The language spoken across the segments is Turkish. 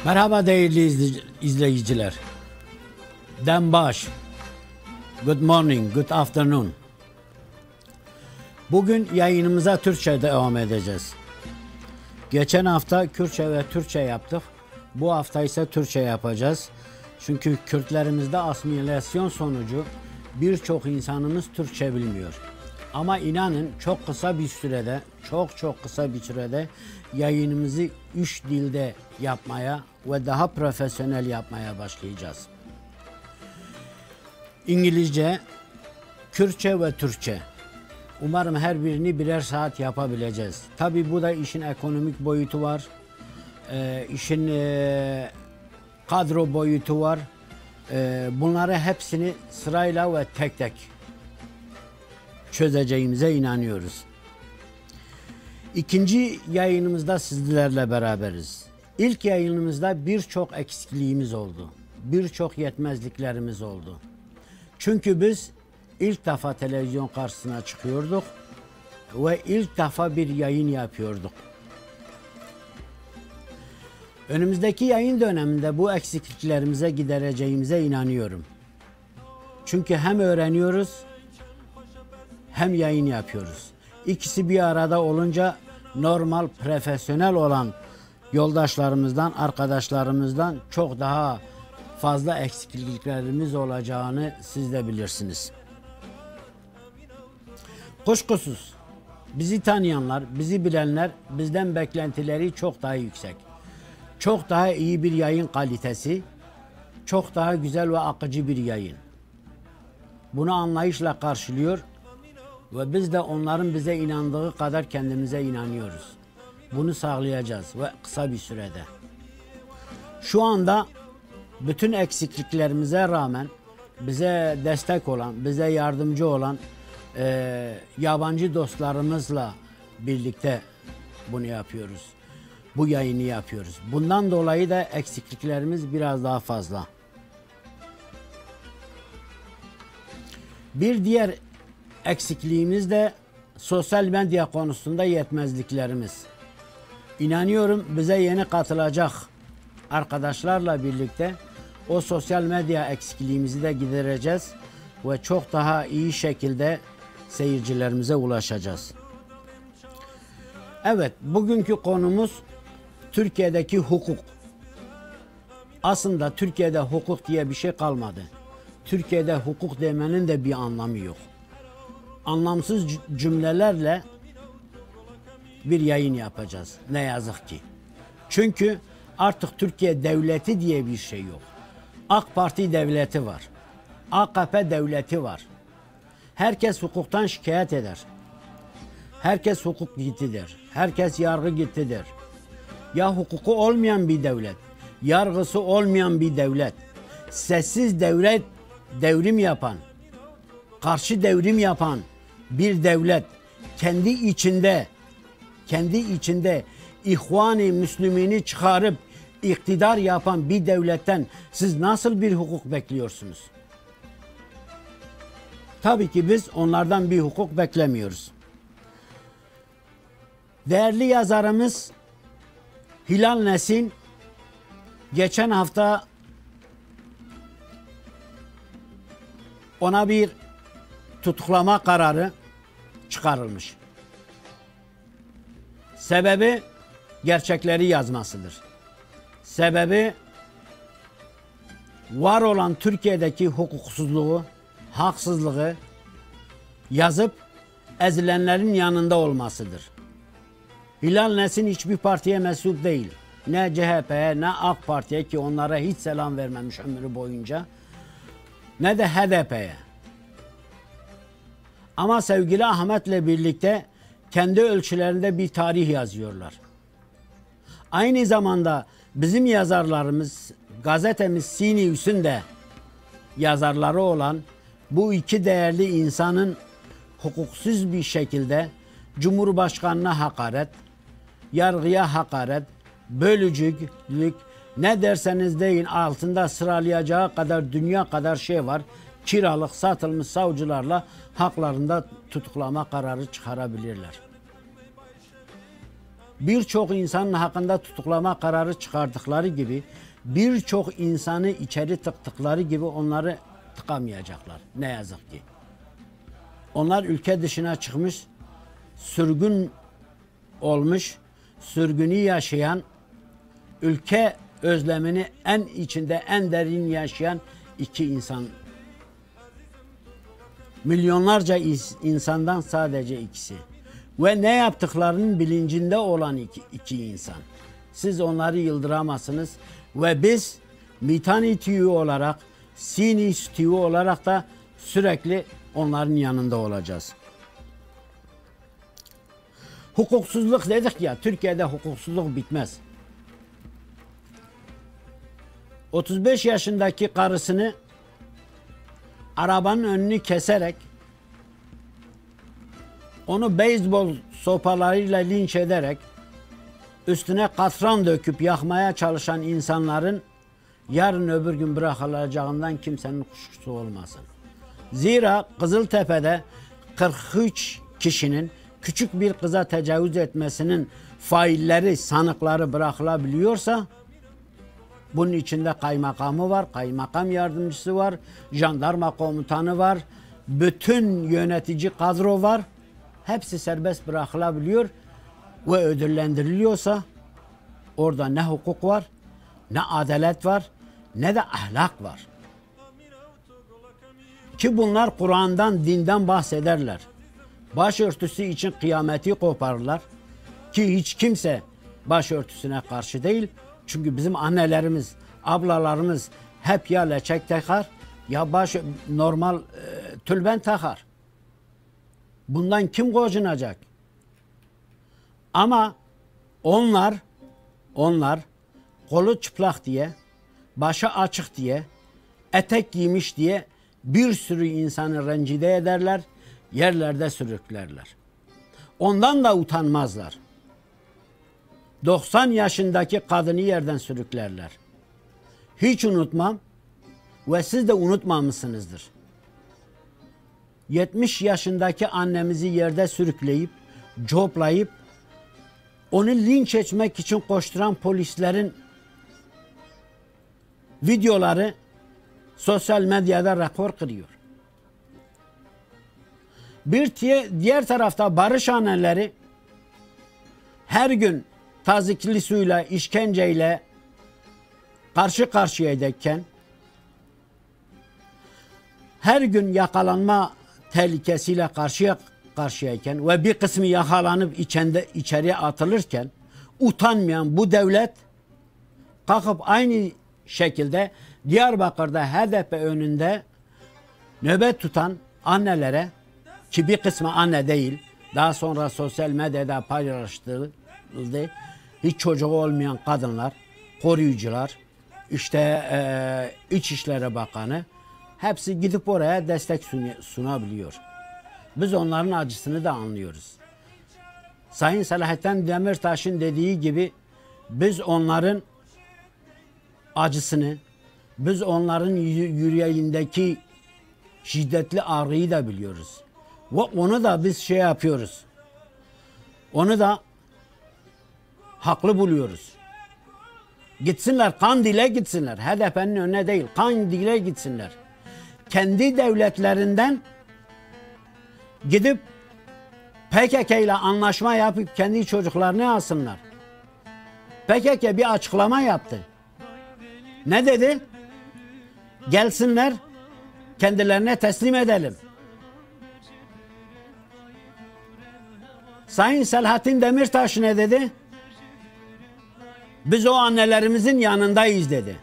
Merhaba değerli izleyiciler. Dembaş. Good morning, good afternoon. Bugün yayınımıza Türkçe devam edeceğiz. Geçen hafta Kürtçe ve Türkçe yaptık. Bu hafta ise Türkçe yapacağız. Çünkü Kürtlerimizde asimilasyon sonucu birçok insanımız Türkçe bilmiyor. Ama inanın çok kısa bir sürede, çok kısa bir sürede yayınımızı 3 dilde yapmaya ve daha profesyonel yapmaya başlayacağız. İngilizce, Kürtçe ve Türkçe. Umarım her birini birer saat yapabileceğiz. Tabii bu da işin ekonomik boyutu var. İşin kadro boyutu var. Bunları hepsini sırayla ve tek tek çözeceğimize inanıyoruz. İkinci yayınımızda sizlerle beraberiz. İlk yayınımızda birçok eksikliğimiz oldu. Birçok yetmezliklerimiz oldu. Çünkü biz ilk defa televizyon karşısına çıkıyorduk ve ilk defa bir yayın yapıyorduk. Önümüzdeki yayın döneminde bu eksikliklerimize gidereceğimize inanıyorum. Çünkü hem öğreniyoruz hem yayın yapıyoruz. İkisi bir arada olunca normal, profesyonel olan yoldaşlarımızdan, arkadaşlarımızdan çok daha fazla eksikliklerimiz olacağını siz de bilirsiniz. Kuşkusuz bizi tanıyanlar, bizi bilenler bizden beklentileri çok daha yüksek. Çok daha iyi bir yayın kalitesi, çok daha güzel ve akıcı bir yayın. Bunu anlayışla karşılıyor ve biz de onların bize inandığı kadar kendimize inanıyoruz. Bunu sağlayacağız ve kısa bir sürede. Şu anda bütün eksikliklerimize rağmen bize destek olan, bize yardımcı olan yabancı dostlarımızla birlikte bunu yapıyoruz. Bu yayını yapıyoruz. Bundan dolayı da eksikliklerimiz biraz daha fazla. Bir diğer eksikliğimiz de sosyal medya konusunda yetmezliklerimiz. İnanıyorum bize yeni katılacak arkadaşlarla birlikte o sosyal medya eksikliğimizi de gidereceğiz ve çok daha iyi şekilde seyircilerimize ulaşacağız. Evet, bugünkü konumuz Türkiye'deki hukuk. Aslında Türkiye'de hukuk diye bir şey kalmadı. Türkiye'de hukuk demenin de bir anlamı yok. Anlamsız cümlelerle bir yayın yapacağız. Ne yazık ki. Çünkü artık Türkiye devleti diye bir şey yok. AK Parti devleti var. AKP devleti var. Herkes hukuktan şikayet eder. Herkes hukuk gitti der. Herkes yargı gitti der. Ya hukuku olmayan bir devlet, yargısı olmayan bir devlet, sessiz devlet, devrim yapan, karşı devrim yapan bir devlet, kendi içinde İhvan-ı Müslümini çıkarıp iktidar yapan bir devletten siz nasıl bir hukuk bekliyorsunuz? Tabii ki biz onlardan bir hukuk beklemiyoruz. Değerli yazarımız Hilal Nesin geçen hafta ona bir tutuklama kararı çıkarılmış. Sebebi gerçekleri yazmasıdır. Sebebi var olan Türkiye'deki hukuksuzluğu, haksızlığı yazıp ezilenlerin yanında olmasıdır. Hilal Nesin hiçbir partiye mensup değil. Ne CHP'ye ne AK Parti'ye ki onlara hiç selam vermemiş ömrü boyunca. Ne de HDP'ye. Ama sevgili Ahmet'le birlikte kendi ölçülerinde bir tarih yazıyorlar. Aynı zamanda bizim yazarlarımız, gazetemiz Sinius'un de yazarları olan bu iki değerli insanın hukuksuz bir şekilde Cumhurbaşkanına hakaret, yargıya hakaret, bölücülük, ne derseniz deyin altında sıralayacağı kadar dünya kadar şey var. Kiralık satılmış savcılarla haklarında tutuklama kararı çıkarabilirler. birçok insanın hakkında tutuklama kararı çıkardıkları gibi, birçok insanı içeri tıktıkları gibi onları tıkamayacaklar. Ne yazık ki. Onlar ülke dışına çıkmış, sürgün olmuş, sürgünü yaşayan, ülke özlemini en içinde, en derin yaşayan iki insan. Milyonlarca insandan sadece ikisi. Ve ne yaptıklarının bilincinde olan iki insan. Siz onları yıldıramazsınız. Ve biz Mitani TV olarak, Sinis TV olarak da sürekli onların yanında olacağız. Hukuksuzluk dedik ya, Türkiye'de hukuksuzluk bitmez. 35 yaşındaki karısını arabanın önünü keserek, onu beyzbol sopalarıyla linç ederek, üstüne katran döküp yakmaya çalışan insanların yarın öbür gün bırakılacağından kimsenin kuşkusu olmasın. Zira Kızıltepe'de 43 kişinin küçük bir kıza tecavüz etmesinin failleri, sanıkları bırakılabiliyorsa, bunun içinde kaymakamı var, kaymakam yardımcısı var, jandarma komutanı var, bütün yönetici kadro var. Hepsi serbest bırakılabiliyor ve ödüllendiriliyorsa orada ne hukuk var, ne adalet var, ne de ahlak var. Ki bunlar Kur'an'dan, dinden bahsederler. Başörtüsü için kıyameti koparırlar. Ki hiç kimse başörtüsüne karşı değil. Çünkü bizim annelerimiz, ablalarımız hep ya leçek takar ya normal tülbent takar. Bundan kim gocunacak? Ama onlar kolu çıplak diye, başı açık diye, etek giymiş diye bir sürü insanı rencide ederler, yerlerde sürüklerler. Ondan da utanmazlar. 90 yaşındaki kadını yerden sürüklerler. Hiç unutmam ve siz de unutmamışsınızdır. 70 yaşındaki annemizi yerde sürükleyip, coplayıp, onu linç etmek için koşturan polislerin videoları sosyal medyada rekor kırıyor. Diğer tarafta barış haneleri her gün tazikli suyla, işkenceyle karşı karşıyayken, her gün yakalanma tehlikesiyle karşıyayken ve bir kısmı yakalanıp içeriye atılırken utanmayan bu devlet kalkıp aynı şekilde Diyarbakır'da HDP önünde nöbet tutan annelere, ki bir kısmı anne değil, daha sonra sosyal medyada paylaştırıldı, hiç çocuğu olmayan kadınlar, koruyucular, işte İçişleri Bakanı, hepsi gidip oraya destek sunabiliyor. Biz onların acısını da anlıyoruz. Sayın Selahattin Demirtaş'ın dediği gibi biz onların acısını, biz onların yüreğindeki şiddetli ağrıyı da biliyoruz. Ve onu da biz yapıyoruz. Onu da haklı buluyoruz. Gitsinler, Kandil'e gitsinler. HDP'nin önüne değil, Kandil'e gitsinler. Kendi devletlerinden gidip PKK ile anlaşma yapıp kendi çocuklarını alsınlar. PKK bir açıklama yaptı. Ne dedi? Gelsinler, kendilerine teslim edelim. Sayın Selahattin Demirtaş ne dedi? Biz o annelerimizin yanındayız dedi.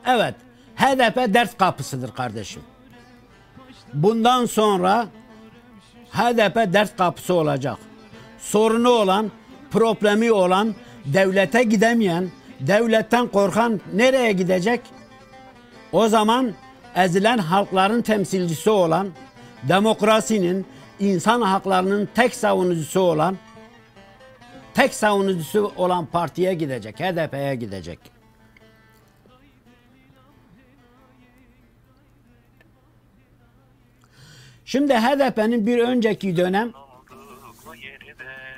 Evet, HDP dert kapısıdır kardeşim. Bundan sonra HDP dert kapısı olacak. Sorunu olan, problemi olan, devlete gidemeyen, devletten korkan nereye gidecek? O zaman ezilen halkların temsilcisi olan, demokrasinin, insan haklarının tek savunucusu olan partiye gidecek, HDP'ye gidecek. Şimdi HDP'nin bir önceki dönem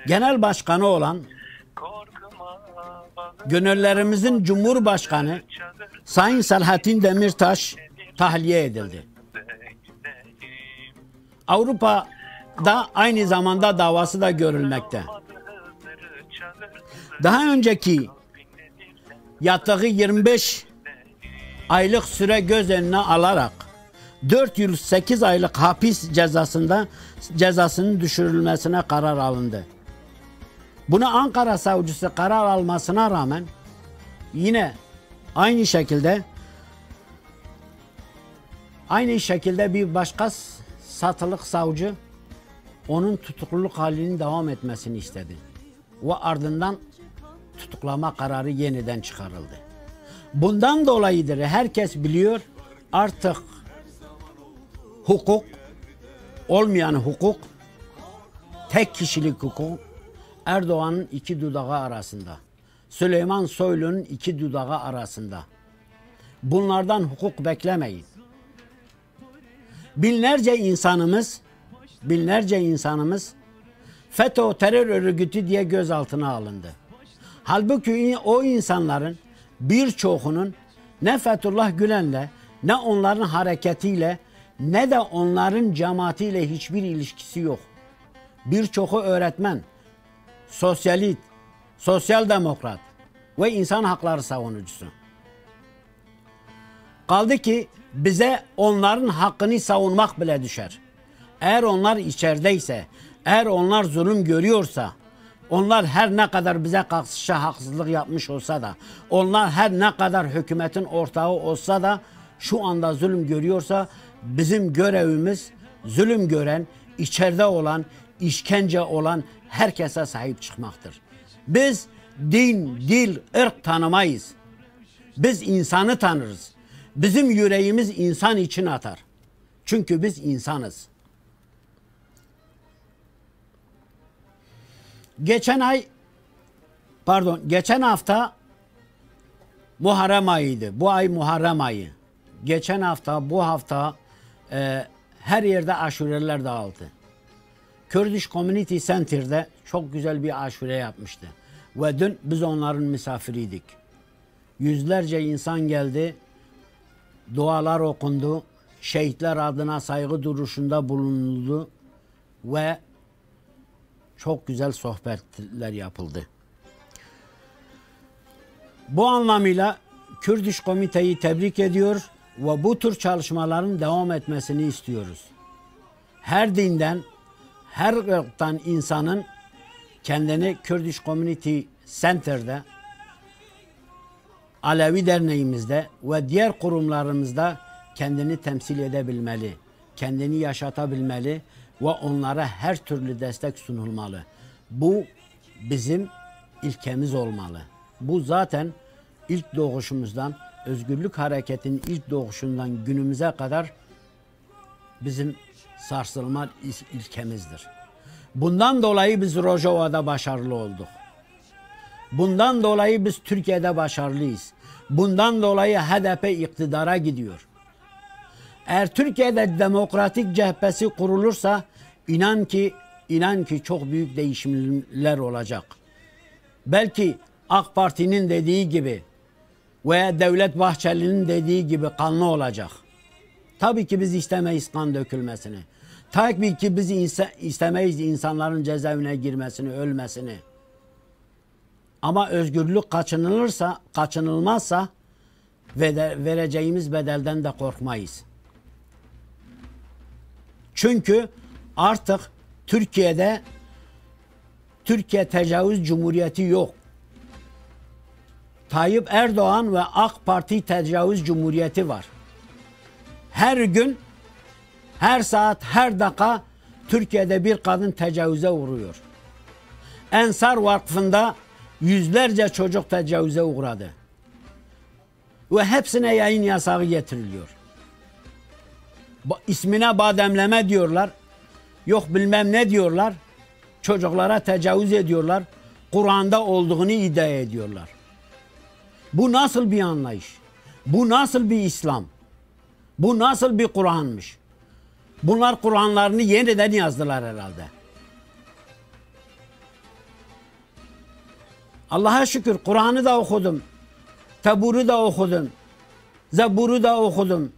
Genel başkanı olan gönüllerimizin Cumhurbaşkanı Sayın Selahattin Demirtaş tahliye edildi. Avrupa'da aynı zamanda davası da görülmekte. Daha önceki yattığı 25 aylık süre göz önüne alarak 4 yıl 8 aylık hapis cezasının düşürülmesine karar alındı. Buna Ankara savcısı karar almasına rağmen yine aynı şekilde bir başka satılık savcı onun tutukluluk halinin devam etmesini istedi. Ve ardından tutuklama kararı yeniden çıkarıldı. Bundan dolayıdır herkes biliyor artık hukuk, olmayan hukuk, tek kişilik hukuk Erdoğan'ın iki dudağı arasında. Süleyman Soylu'nun iki dudağı arasında. Bunlardan hukuk beklemeyin. Binlerce insanımız FETÖ terör örgütü diye gözaltına alındı. Halbuki o insanların birçoğunun ne Fethullah Gülen'le, ne onların hareketiyle, ne de onların cemaatiyle hiçbir ilişkisi yok. Birçoğu öğretmen, sosyalist, sosyal demokrat ve insan hakları savunucusu. Kaldı ki bize onların hakkını savunmak bile düşer. Eğer onlar içerideyse, eğer onlar zulüm görüyorsa, onlar her ne kadar bize karşı haksızlık yapmış olsa da, onlar her ne kadar hükümetin ortağı olsa da, şu anda zulüm görüyorsa, bizim görevimiz zulüm gören, içeride olan, işkence olan herkese sahip çıkmaktır. Biz din, dil, ırk tanımayız. Biz insanı tanırız. Bizim yüreğimiz insan için atar. Çünkü biz insanız. Geçen hafta Muharrem ayıydı. Bu ay Muharrem ayı. Geçen hafta, bu hafta her yerde aşureler dağıldı. Kurdish Community Center'de çok güzel bir aşure yapmıştı. Ve dün biz onların misafiriydik. Yüzlerce insan geldi, dualar okundu, şehitler adına saygı duruşunda bulunuldu ve çok güzel sohbetler yapıldı. Bu anlamıyla Kurdish Komite'yi tebrik ediyor ve bu tür çalışmaların devam etmesini istiyoruz. Her dinden, her ırktan insanın kendini Kurdish Community Center'da, Alevi Derneğimizde ve diğer kurumlarımızda kendini temsil edebilmeli, kendini yaşatabilmeli ve onlara her türlü destek sunulmalı. Bu bizim ilkemiz olmalı. Bu zaten ilk doğuşumuzdan, özgürlük hareketinin ilk doğuşundan günümüze kadar bizim sarsılmaz ilkemizdir. Bundan dolayı biz Rojava'da başarılı olduk. Bundan dolayı biz Türkiye'de başarılıyız. Bundan dolayı HDP iktidara gidiyor. Eğer Türkiye'de demokratik cephesi kurulursa inan ki çok büyük değişimler olacak. Belki AK Parti'nin dediği gibi veya Devlet Bahçeli'nin dediği gibi kanlı olacak. Tabii ki biz istemeyiz kan dökülmesini. Tabii ki biz istemeyiz insanların cezaevine girmesini, ölmesini. Ama özgürlük kaçınılmazsa vereceğimiz bedelden de korkmayız. Çünkü artık Türkiye tecavüz cumhuriyeti yok. Tayyip Erdoğan ve AK Parti tecavüz cumhuriyeti var. Her gün, her saat, her dakika Türkiye'de bir kadın tecavüze uğruyor. Ensar Vakfı'nda yüzlerce çocuk tecavüze uğradı. Ve hepsine yayın yasağı getiriliyor. İsmine bademleme diyorlar. Yok bilmem ne diyorlar. Çocuklara tecavüz ediyorlar. Kur'an'da olduğunu iddia ediyorlar. Bu nasıl bir anlayış? Bu nasıl bir İslam? Bu nasıl bir Kur'an'mış? Bunlar Kur'anlarını yeniden yazdılar herhalde. Allah'a şükür Kur'an'ı da okudum. Tebur'u da okudum. Zebur'u da okudum.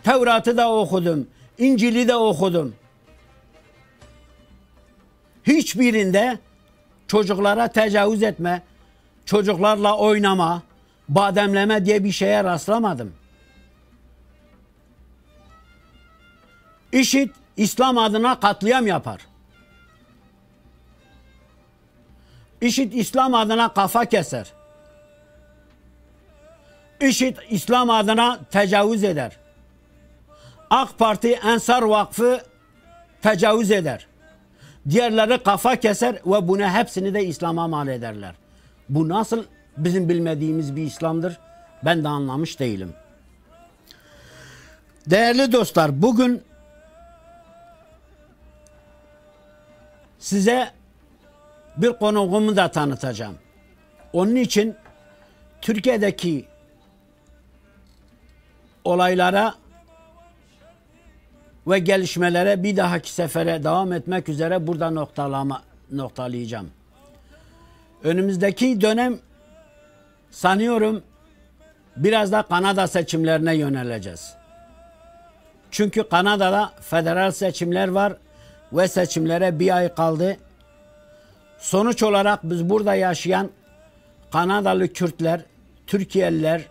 Tevrat'ı da okudum. İncil'i de okudum. Hiçbirinde çocuklara tecavüz etme, çocuklarla oynama, bademleme diye bir şeye rastlamadım. IŞİD İslam adına katliam yapar. IŞİD İslam adına kafa keser. IŞİD İslam adına tecavüz eder. AK Parti Ensar Vakfı tecavüz eder. Diğerleri kafa keser ve bunu hepsini de İslam'a mal ederler. Bu nasıl bizim bilmediğimiz bir İslam'dır? Ben de anlamış değilim. Değerli dostlar, bugün size bir konuğumu da tanıtacağım. Onun için Türkiye'deki olaylara ve gelişmelere bir dahaki sefere devam etmek üzere burada noktalayacağım. Önümüzdeki dönem sanıyorum biraz da Kanada seçimlerine yöneleceğiz. Çünkü Kanada'da federal seçimler var ve seçimlere bir ay kaldı. Sonuç olarak biz burada yaşayan Kanadalı Kürtler, Türkiye'liler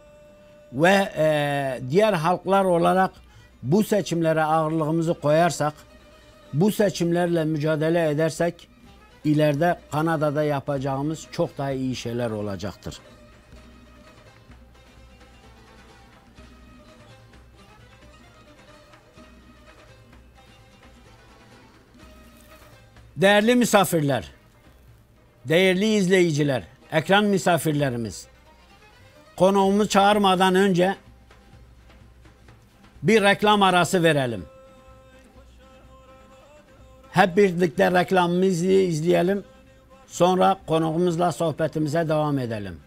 ve diğer halklar olarak bu seçimlere ağırlığımızı koyarsak, bu seçimlerle mücadele edersek ileride Kanada'da yapacağımız çok daha iyi şeyler olacaktır. Değerli misafirler, değerli izleyiciler, ekran misafirlerimiz, konuğumu çağırmadan önce bir reklam arası verelim. Hep birlikte reklamımızı izleyelim. Sonra konuğumuzla sohbetimize devam edelim.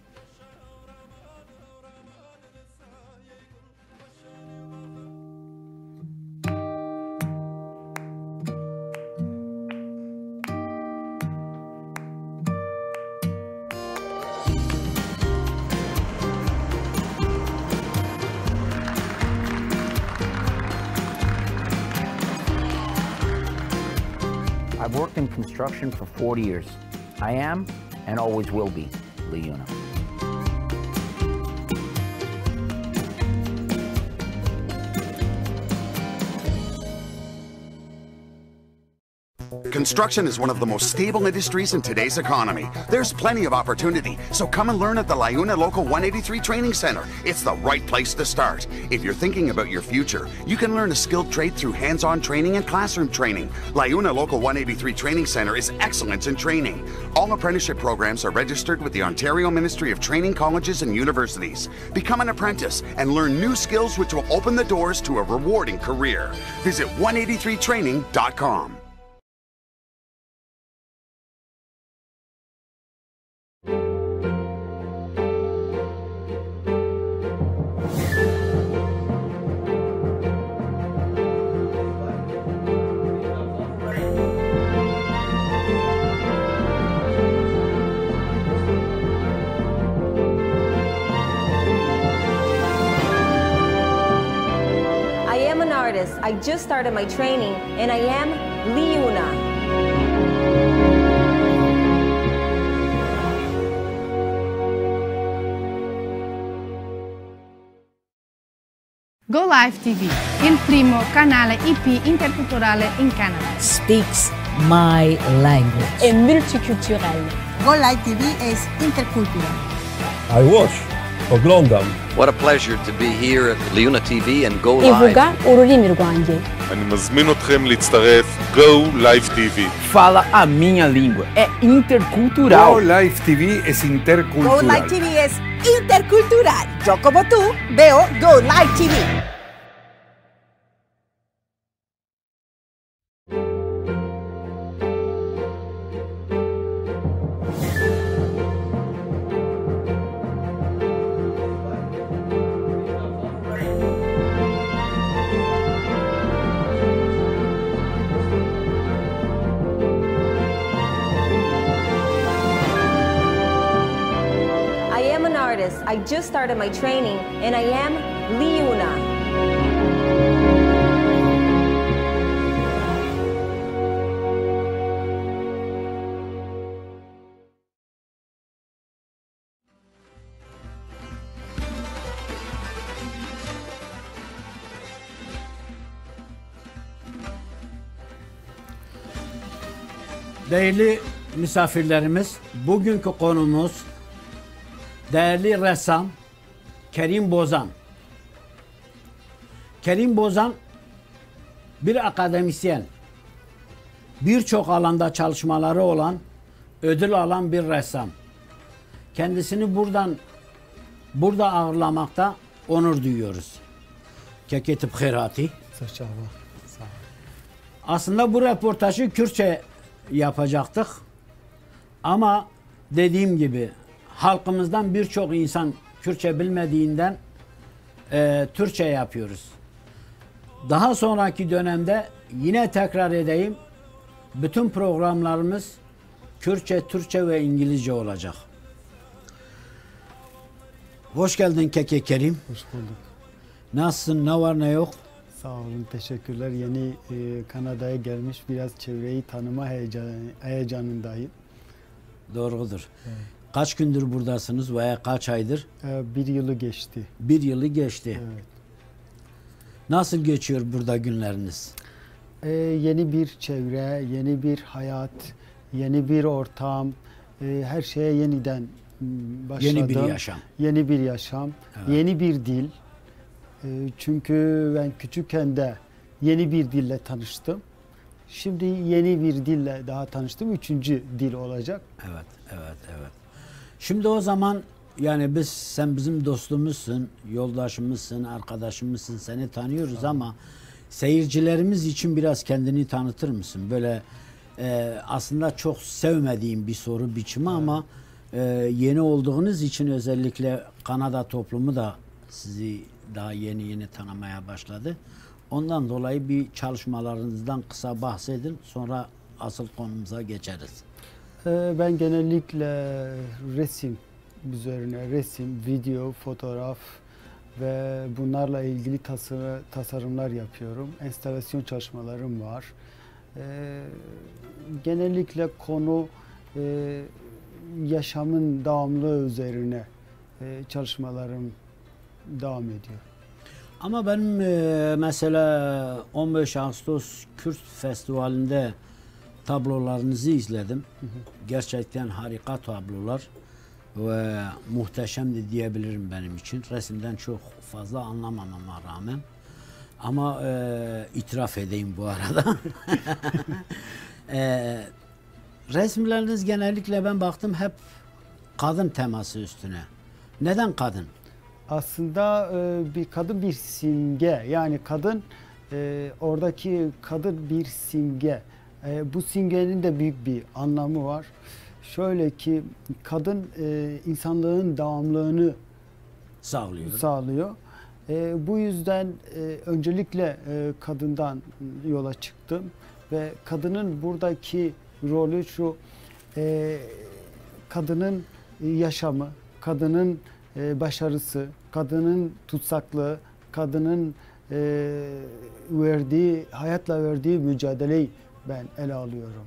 I've worked in construction for 40 years. I am, and always will be, LiUNA. Construction is one of the most stable industries in today's economy. There's plenty of opportunity, so come and learn at the LiUNA Local 183 Training Center. It's the right place to start. If you're thinking about your future, you can learn a skilled trade through hands-on training and classroom training. LiUNA Local 183 Training Center is excellence in training. All apprenticeship programs are registered with the Ontario Ministry of Training Colleges and Universities. Become an apprentice and learn new skills which will open the doors to a rewarding career. Visit 183training.com. I just started my training, and I am LiUNA. Go Live TV, il primo canale IP interculturale in Canada. Speaks my language. È multiculturel. Go Live TV es intercultural. I watch. Oglądam. What a pleasure to be here at LiUNA TV and Go Live. Divulgar עוררים מרגוואנג'י. אני מזמין אתכם להצטרף Go Live TV. Fala a minha língua. É intercultural. Go Live TV es intercultural. Go Live TV es intercultural. Yo como tú veo Go Live TV. I just started my training and I am Liuna. Değerli misafirlerimiz, bugünkü konumuz değerli ressam Kerim Bozan. Kerim Bozan bir akademisyen, birçok alanda çalışmaları olan, ödül alan bir ressam. Kendisini burada ağırlamakta onur duyuyoruz. Keketip khairati. Aslında bu röportajı Kürtçe yapacaktık. Ama dediğim gibi halkımızdan birçok insan Kürtçe bilmediğinden Türkçe yapıyoruz. Daha sonraki dönemde yine tekrar edeyim, bütün programlarımız Kürtçe, Türkçe ve İngilizce olacak. Hoş geldin Keke Kerim. Hoş bulduk. Nasılsın? Ne var ne yok? Sağ olun, teşekkürler. Yeni Kanada'ya gelmiş, biraz çevreyi tanıma heyecanındayım. Doğrudur. Evet. Kaç gündür buradasınız veya kaç aydır? 1 yılı geçti. 1 yılı geçti. Evet. Nasıl geçiyor burada günleriniz? Yeni bir çevre, yeni bir hayat, yeni bir ortam, her şeye yeniden başladım. Yeni bir yaşam. Yeni bir yaşam, evet. Yeni bir dil. Çünkü ben küçükken de yeni bir dille tanıştım. Şimdi yeni bir dille daha tanıştım. 3. dil olacak. Evet. Şimdi o zaman yani sen bizim dostumuzsun, yoldaşımızsın, arkadaşımızsın, seni tanıyoruz ama seyircilerimiz için biraz kendini tanıtır mısın? Böyle aslında çok sevmediğim bir soru biçimi ama yeni olduğunuz için özellikle Kanada toplumu da sizi daha yeni tanımaya başladı. Ondan dolayı bir çalışmalarınızdan kısa bahsedin. Sonra asıl konumuza geçeriz. Ben genellikle resim üzerine, video, fotoğraf ve bunlarla ilgili tasarımlar yapıyorum. Enstalasyon çalışmalarım var. Genellikle konu yaşamın devamlılığı üzerine çalışmalarım devam ediyor. Ama benim mesela 15 Ağustos Kürt Festivali'nde tablolarınızı izledim. Gerçekten harika tablolar ve muhteşemdi diyebilirim benim için. Resimden çok fazla anlamamama rağmen. Ama itiraf edeyim bu arada. Resimleriniz genellikle ben baktım hep kadın teması üstüne. Neden kadın? Aslında bir kadın bir simge, yani kadın oradaki kadın bir simge. Bu simgenin de büyük bir anlamı var. Şöyle ki kadın insanlığın devamlılığını sağlıyor. Bu yüzden öncelikle kadından yola çıktım ve kadının buradaki rolü şu: kadının yaşamı, kadının başarısı, kadının tutsaklığı, kadının hayatla verdiği mücadeleyi ben ele alıyorum.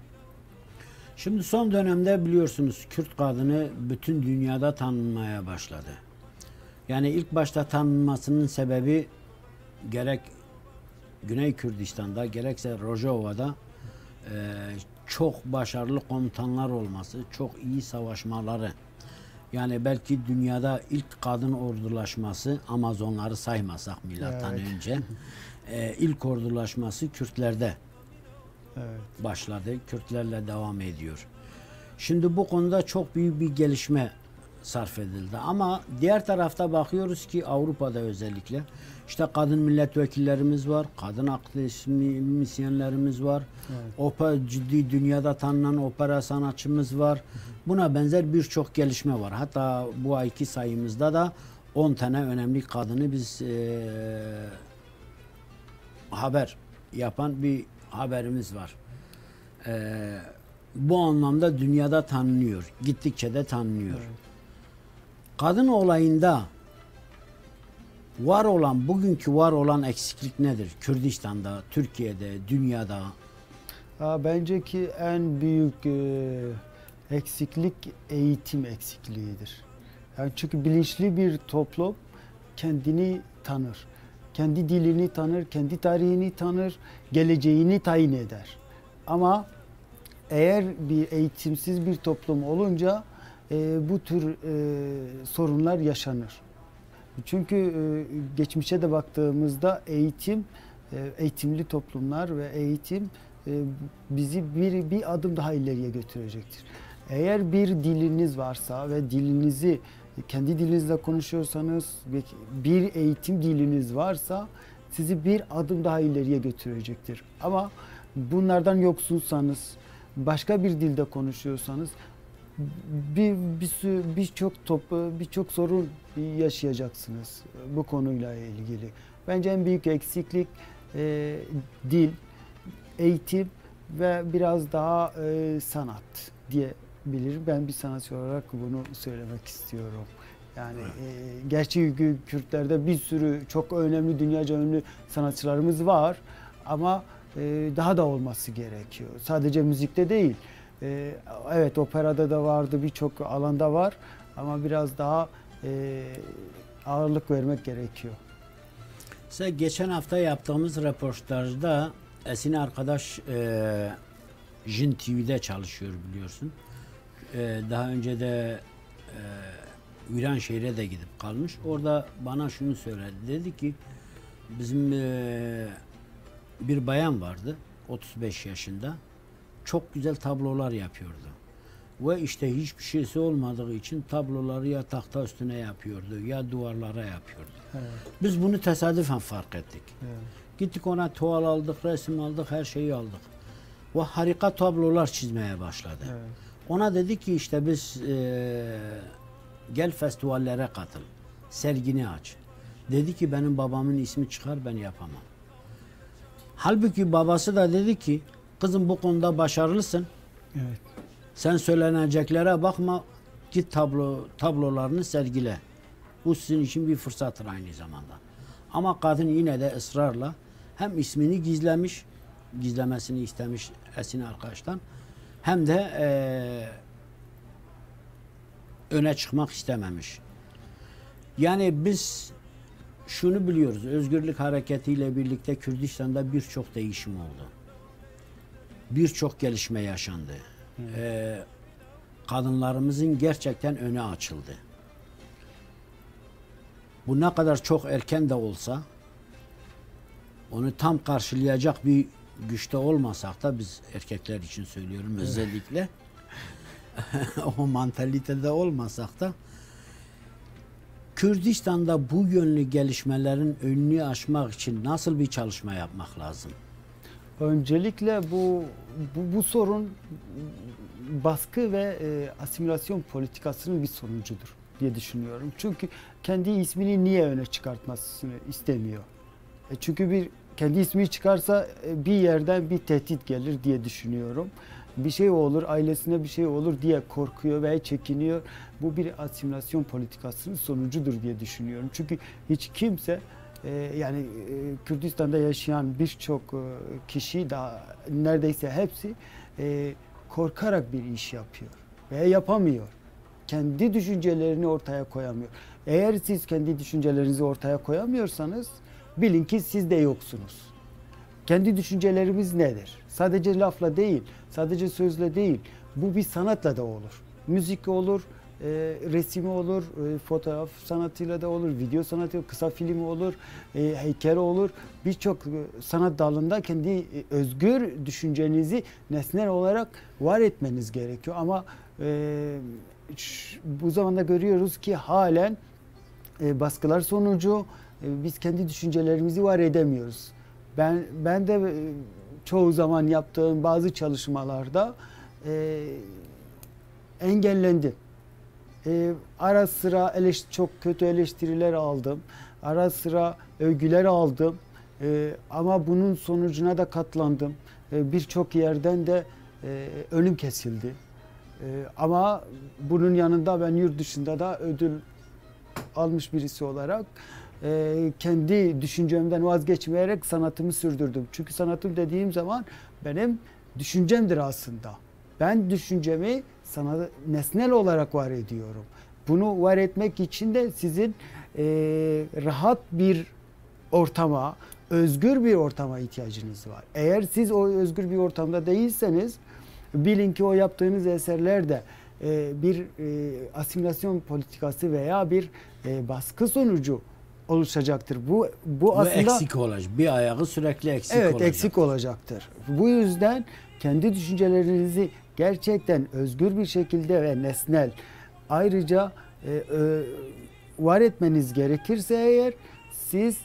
Şimdi son dönemde biliyorsunuz Kürt kadını bütün dünyada tanınmaya başladı. Yani ilk başta tanınmasının sebebi gerek Güney Kürdistan'da gerekse Rojava'da çok başarılı komutanlar olması, çok iyi savaşmaları. Yani belki dünyada ilk kadın ordulaşması, Amazonları saymasak milattan önce, ilk ordulaşması Kürtlerde başladı. Kürtlerle devam ediyor. Şimdi bu konuda çok büyük bir gelişme sarf edildi. Ama diğer tarafta bakıyoruz ki Avrupa'da özellikle işte kadın milletvekillerimiz var, kadın akademisyenlerimiz var, ciddi dünyada tanınan opera sanatçımız var. Buna benzer birçok gelişme var. Hatta bu ayki sayımızda da 10 tane önemli kadını biz haber yapan bir haberimiz var. Bu anlamda dünyada tanınıyor. Gittikçe de tanınıyor. Kadın olayında bugünkü var olan eksiklik nedir? Kürdistan'da, Türkiye'de, dünyada. Bence ki en büyük eksiklik eğitim eksikliğidir. Yani çünkü bilinçli bir toplum kendini tanır. Kendi dilini tanır, kendi tarihini tanır, geleceğini tayin eder. Ama eğer bir eğitimsiz bir toplum olunca bu tür sorunlar yaşanır. Çünkü geçmişe de baktığımızda eğitimli toplumlar ve eğitim bizi bir adım daha ileriye götürecektir. Eğer bir diliniz varsa ve kendi dilinizle konuşuyorsanız ve bir eğitim diliniz varsa sizi bir adım daha ileriye götürecektir. Ama bunlardan yoksunsanız, başka bir dilde konuşuyorsanız birçok sorun yaşayacaksınız bu konuyla ilgili. Bence en büyük eksiklik dil, eğitim ve biraz daha sanat diyebilirim. Ben bir sanatçı olarak bunu söylemek istiyorum. Yani gerçi Kürtlerde bir sürü çok önemli, dünyaca ünlü sanatçılarımız var ama daha da olması gerekiyor. Sadece müzikte değil. Evet, operada da vardı, birçok alanda var ama biraz daha ağırlık vermek gerekiyor. Geçen hafta yaptığımız röportajda Esin arkadaş Jin TV'de çalışıyor biliyorsun. Daha önce de Viranşehir'e de gidip kalmış. Orada bana şunu söyledi. Dedi ki bizim bir bayan vardı 35 yaşında. Çok güzel tablolar yapıyordu. Ve işte hiçbir şeysi olmadığı için tabloları ya tahta üstüne yapıyordu ya duvarlara yapıyordu. Evet. Biz bunu tesadüfen fark ettik. Evet. Gittik ona tuval aldık, resim aldık, her şeyi aldık. Ve harika tablolar çizmeye başladı. Evet. Ona dedi ki işte biz gel festivallere katıl, sergini aç. Dedi ki benim babamın ismi çıkar, ben yapamam. Halbuki babası da dedi ki kızım bu konuda başarılısın. Evet. Sen söyleneceklere bakma, git tablolarını sergile. Bu sizin için bir fırsattır aynı zamanda. Ama kadın yine de ısrarla hem ismini gizlemesini istemiş Esin arkadaştan, hem de öne çıkmak istememiş. Yani biz şunu biliyoruz, özgürlük hareketiyle birlikte Kürdistan'da birçok değişim oldu. Birçok gelişme yaşandı. Kadınlarımızın gerçekten önü açıldı. Bu ne kadar çok erken de olsa onu tam karşılayacak bir güçte olmasak da, biz erkekler için söylüyorum özellikle, o mantalitede olmasak da Kürdistan'da bu yönlü gelişmelerin önünü aşmak için nasıl bir çalışma yapmak lazım? Öncelikle bu sorun baskı ve asimilasyon politikasının bir sonucudur diye düşünüyorum. Çünkü kendi ismini niye öne çıkartmasını istemiyor? Çünkü kendi ismi çıkarsa bir yerden bir tehdit gelir diye düşünüyorum. Bir şey olur, ailesine bir şey olur diye korkuyor veya çekiniyor. Bu bir asimilasyon politikasının sonucudur diye düşünüyorum. Çünkü hiç kimse yani Kürdistan'da yaşayan birçok kişi, daha neredeyse hepsi korkarak bir iş yapıyor veya yapamıyor. Kendi düşüncelerini ortaya koyamıyor. Eğer siz kendi düşüncelerinizi ortaya koyamıyorsanız bilin ki siz de yoksunuz. Kendi düşüncelerimiz nedir? Sadece lafla değil, sadece sözle değil. Bu bir sanatla da olur. Müzik olur, resmi olur, fotoğraf sanatıyla da olur, video sanatı, kısa film olur, heykel olur. Birçok sanat dalında kendi özgür düşüncenizi nesnel olarak var etmeniz gerekiyor. Ama bu zamanda görüyoruz ki halen baskılar sonucu biz kendi düşüncelerimizi var edemiyoruz. Ben de çoğu zaman yaptığım bazı çalışmalarda engellendim. Ara sıra çok kötü eleştiriler aldım. Ara sıra övgüler aldım. Ama bunun sonucuna da katlandım. Birçok yerden de önüm kesildi. Ama bunun yanında ben yurt dışında da ödül almış birisi olarak kendi düşüncemden vazgeçmeyerek sanatımı sürdürdüm. Çünkü sanatım dediğim zaman benim düşüncemdir aslında. Ben düşüncemi nesnel olarak var ediyorum. Bunu var etmek için de sizin rahat bir ortama, özgür bir ortama ihtiyacınız var. Eğer siz o özgür bir ortamda değilseniz, bilin ki o yaptığınız eserlerde bir asimilasyon politikası veya bir baskı sonucu oluşacaktır. Bu aslında eksik olacak. Bir ayağı sürekli eksik olacak. Evet, eksik olacaktır. Bu yüzden kendi düşüncelerinizi gerçekten özgür bir şekilde ve nesnel ayrıca var etmeniz gerekirse eğer siz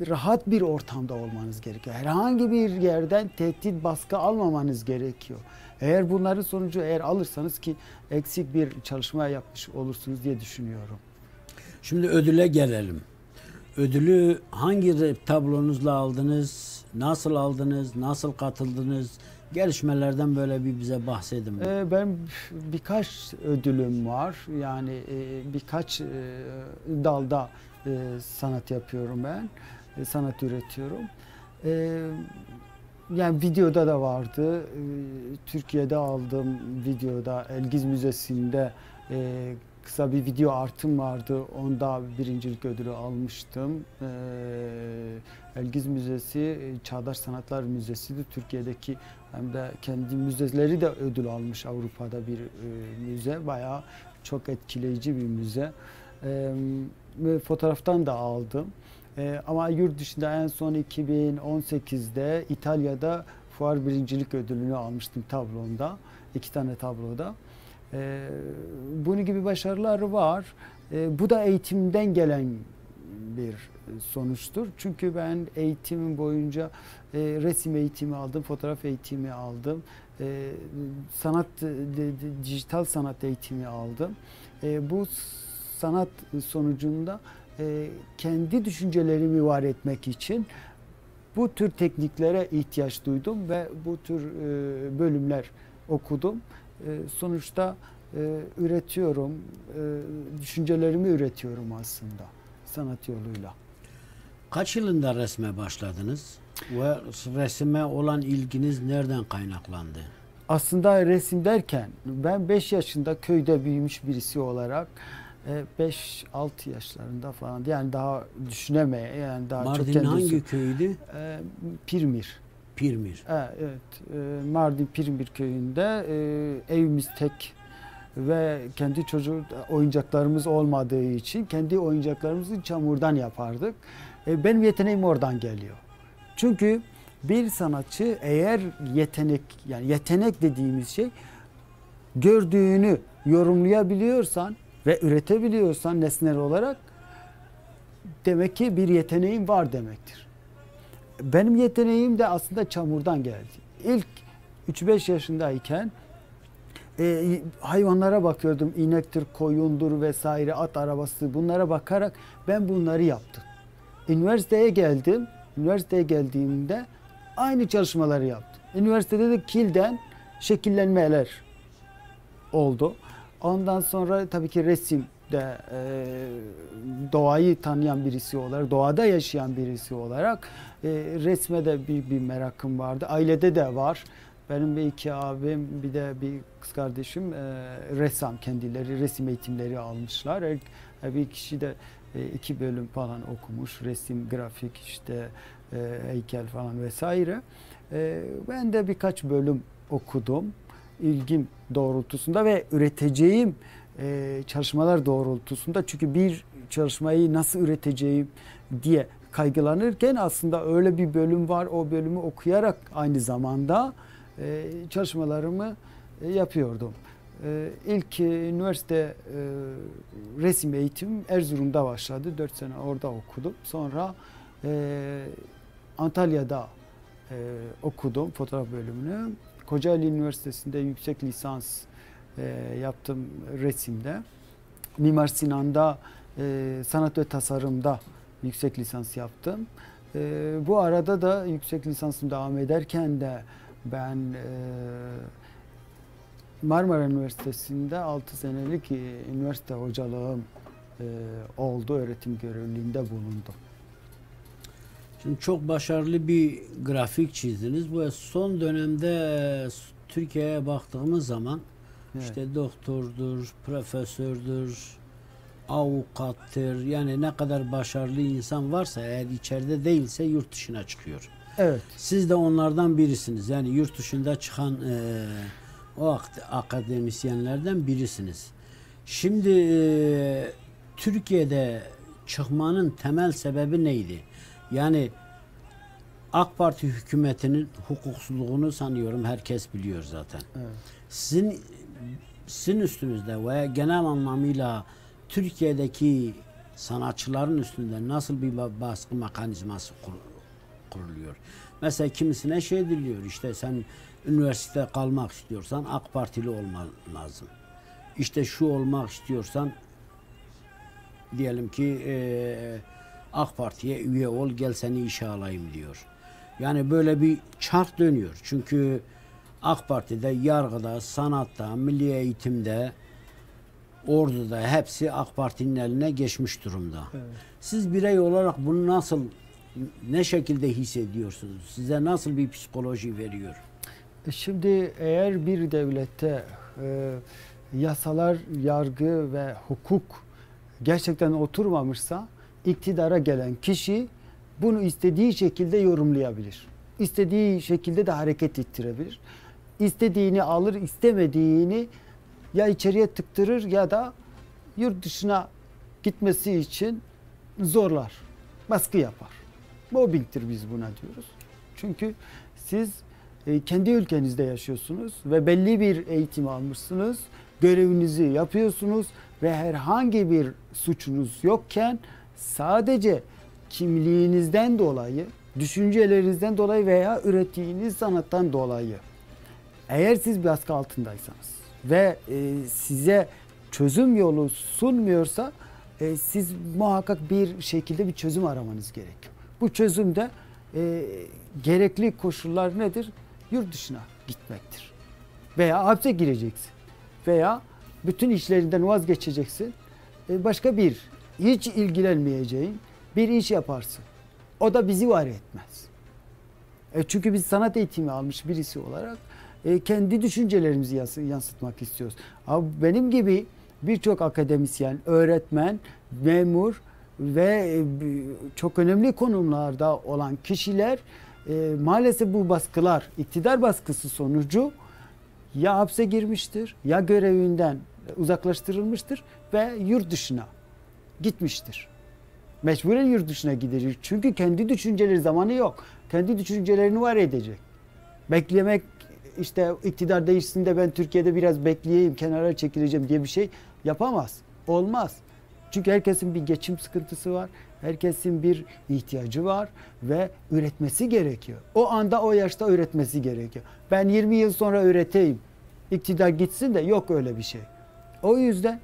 rahat bir ortamda olmanız gerekiyor. Herhangi bir yerden tehdit, baskı almamanız gerekiyor. Eğer bunların sonucu alırsanız ki eksik bir çalışma yapmış olursunuz diye düşünüyorum. Şimdi ödüle gelelim. Ödülü hangi tablonuzla aldınız? Nasıl aldınız? Nasıl katıldınız? Gelişmelerden böyle bir bize bahsedin. Ben birkaç ödülüm var. Yani birkaç dalda sanat yapıyorum ben. Sanat üretiyorum. Yani videoda da vardı. Türkiye'de aldım videoda. Elgiz Müzesi'nde kısa bir video artım vardı. Onda birincilik ödülü almıştım. Elgiz Müzesi Çağdaş Sanatlar Müzesi'dir. Türkiye'deki hem de kendi müzeleri de ödül almış. Avrupa'da bir müze. Bayağı çok etkileyici bir müze. Fotoğraftan da aldım. Ama yurt dışında en son 2018'de İtalya'da fuar birincilik ödülünü almıştım tablomda. 2 tane tabloda. Bunun gibi başarıları var. Bu da eğitimden gelen bir sonuçtur. Çünkü ben eğitimim boyunca resim eğitimi aldım, fotoğraf eğitimi aldım, dijital sanat eğitimi aldım. Bu sanat sonucunda kendi düşüncelerimi var etmek için bu tür tekniklere ihtiyaç duydum ve bu tür bölümler okudum. Sonuçta üretiyorum, düşüncelerimi üretiyorum aslında sanat yoluyla. Kaç yılında resme başladınız ve resime olan ilginiz nereden kaynaklandı? Aslında resim derken ben 5 yaşında köyde büyümüş birisi olarak 5-6 yaşlarında falan, yani daha düşünemeye, yani daha Mardin'in çok hangi köyüydü? Pirmir. Pirmir. Evet, Mardin Pirmir köyünde evimiz tek ve kendi oyuncaklarımız olmadığı için kendi oyuncaklarımızı çamurdan yapardık. Benim yeteneğim oradan geliyor. Çünkü bir sanatçı eğer yetenek dediğimiz şey gördüğünü yorumlayabiliyorsan ve üretebiliyorsan nesnel olarak demek ki bir yeteneğin var demektir. Benim yeteneğim de aslında çamurdan geldi. İlk 3-5 yaşındayken hayvanlara bakıyordum. İnektir, koyundur vesaire, at arabası, bunlara bakarak ben bunları yaptım. Üniversiteye geldim. Üniversiteye geldiğimde aynı çalışmaları yaptım. Üniversitede de kilden şekillenmeler oldu. Ondan sonra tabii ki resim de doğayı tanıyan birisi olarak, doğada yaşayan birisi olarak resme de bir merakım vardı. Ailede de var. Benim bir 2 abim, bir de bir kız kardeşim ressam, kendileri resim eğitimleri almışlar. Bir kişi de 2 bölüm falan okumuş. Resim, grafik, işte heykel falan vesaire. Ben de birkaç bölüm okudum. İlgim doğrultusunda ve üreteceğim çalışmalar doğrultusunda. Çünkü bir çalışmayı nasıl üreteceğim diye kaygılanırken aslında öyle bir bölüm var. O bölümü okuyarak aynı zamanda çalışmalarımı yapıyordum. İlk üniversite resim eğitimim Erzurum'da başladı. 4 sene orada okudum. Sonra Antalya'da okudum fotoğraf bölümünü. Kocaeli Üniversitesi'nde yüksek lisans yaptım resimde. Mimar Sinan'da sanat ve tasarımda yüksek lisans yaptım. Bu arada da yüksek lisansım devam ederken de ben Marmara Üniversitesi'nde 6 senelik üniversite hocalığım oldu, öğretim görevliliğinde bulundu. Şimdi çok başarılı bir grafik çizdiniz. Bu son dönemde Türkiye'ye baktığımız zaman işte doktordur, profesördür, avukattır. Yani ne kadar başarılı insan varsa eğer içeride değilse yurt dışına çıkıyor. Evet. Siz de onlardan birisiniz. Yani yurt dışında çıkan o akademisyenlerden birisiniz. Şimdi Türkiye'de çıkmanın temel sebebi neydi? Yani AK Parti hükümetinin hukuksuzluğunu sanıyorum herkes biliyor zaten. Evet. Sizin üstünüzde veya genel anlamıyla Türkiye'deki sanatçıların üstünde nasıl bir baskı mekanizması kuruluyor? Mesela kimisine şey diliyor, işte sen üniversitede kalmak istiyorsan AK Partili olman lazım. İşte şu olmak istiyorsan diyelim ki AK Parti'ye üye ol, gel seni işe alayım diyor. Yani böyle bir çark dönüyor. Çünkü AK Parti'de, yargıda, sanatta, milli eğitimde, orduda hepsi AK Parti'nin eline geçmiş durumda. Evet. Siz birey olarak bunu nasıl, ne şekilde hissediyorsunuz? Size nasıl bir psikoloji veriyor? Şimdi eğer bir devlette yasalar, yargı ve hukuk gerçekten oturmamışsa iktidara gelen kişi bunu istediği şekilde yorumlayabilir. İstediği şekilde de hareket ettirebilir. İstediğini alır, istemediğini ya içeriye tıktırır ya da yurt dışına gitmesi için zorlar, baskı yapar. Mobbingtir biz buna diyoruz. Çünkü siz kendi ülkenizde yaşıyorsunuz ve belli bir eğitim almışsınız, görevinizi yapıyorsunuz ve herhangi bir suçunuz yokken sadece kimliğinizden dolayı, düşüncelerinizden dolayı veya ürettiğiniz sanattan dolayı eğer siz baskı altındaysanız ve size çözüm yolu sunmuyorsa siz muhakkak bir şekilde bir çözüm aramanız gerekiyor. Bu çözümde gerekli koşullar nedir? Yurt dışına gitmektir. Veya hapse gireceksin. Veya bütün işlerinden vazgeçeceksin. Başka bir, hiç ilgilenmeyeceğin bir iş yaparsın. O da bizi var etmez. Çünkü biz sanat eğitimi almış birisi olarak kendi düşüncelerimizi yansıtmak istiyoruz. Ama benim gibi birçok akademisyen, öğretmen, memur ve çok önemli konumlarda olan kişiler maalesef bu baskılar, iktidar baskısı sonucu ya hapse girmiştir, ya görevinden uzaklaştırılmıştır ve yurt dışına gitmiştir. Mecburen yurt dışına gidecek. Çünkü kendi düşünceleri zamanı yok. Kendi düşüncelerini var edecek. Beklemek, işte iktidar değişsin de ben Türkiye'de biraz bekleyeyim, kenara çekileceğim diye bir şey yapamaz. Olmaz. Çünkü herkesin bir geçim sıkıntısı var. Herkesin bir ihtiyacı var ve üretmesi gerekiyor. O anda, o yaşta üretmesi gerekiyor. Ben 20 yıl sonra üreteyim, iktidar gitsin de yok öyle bir şey. O yüzden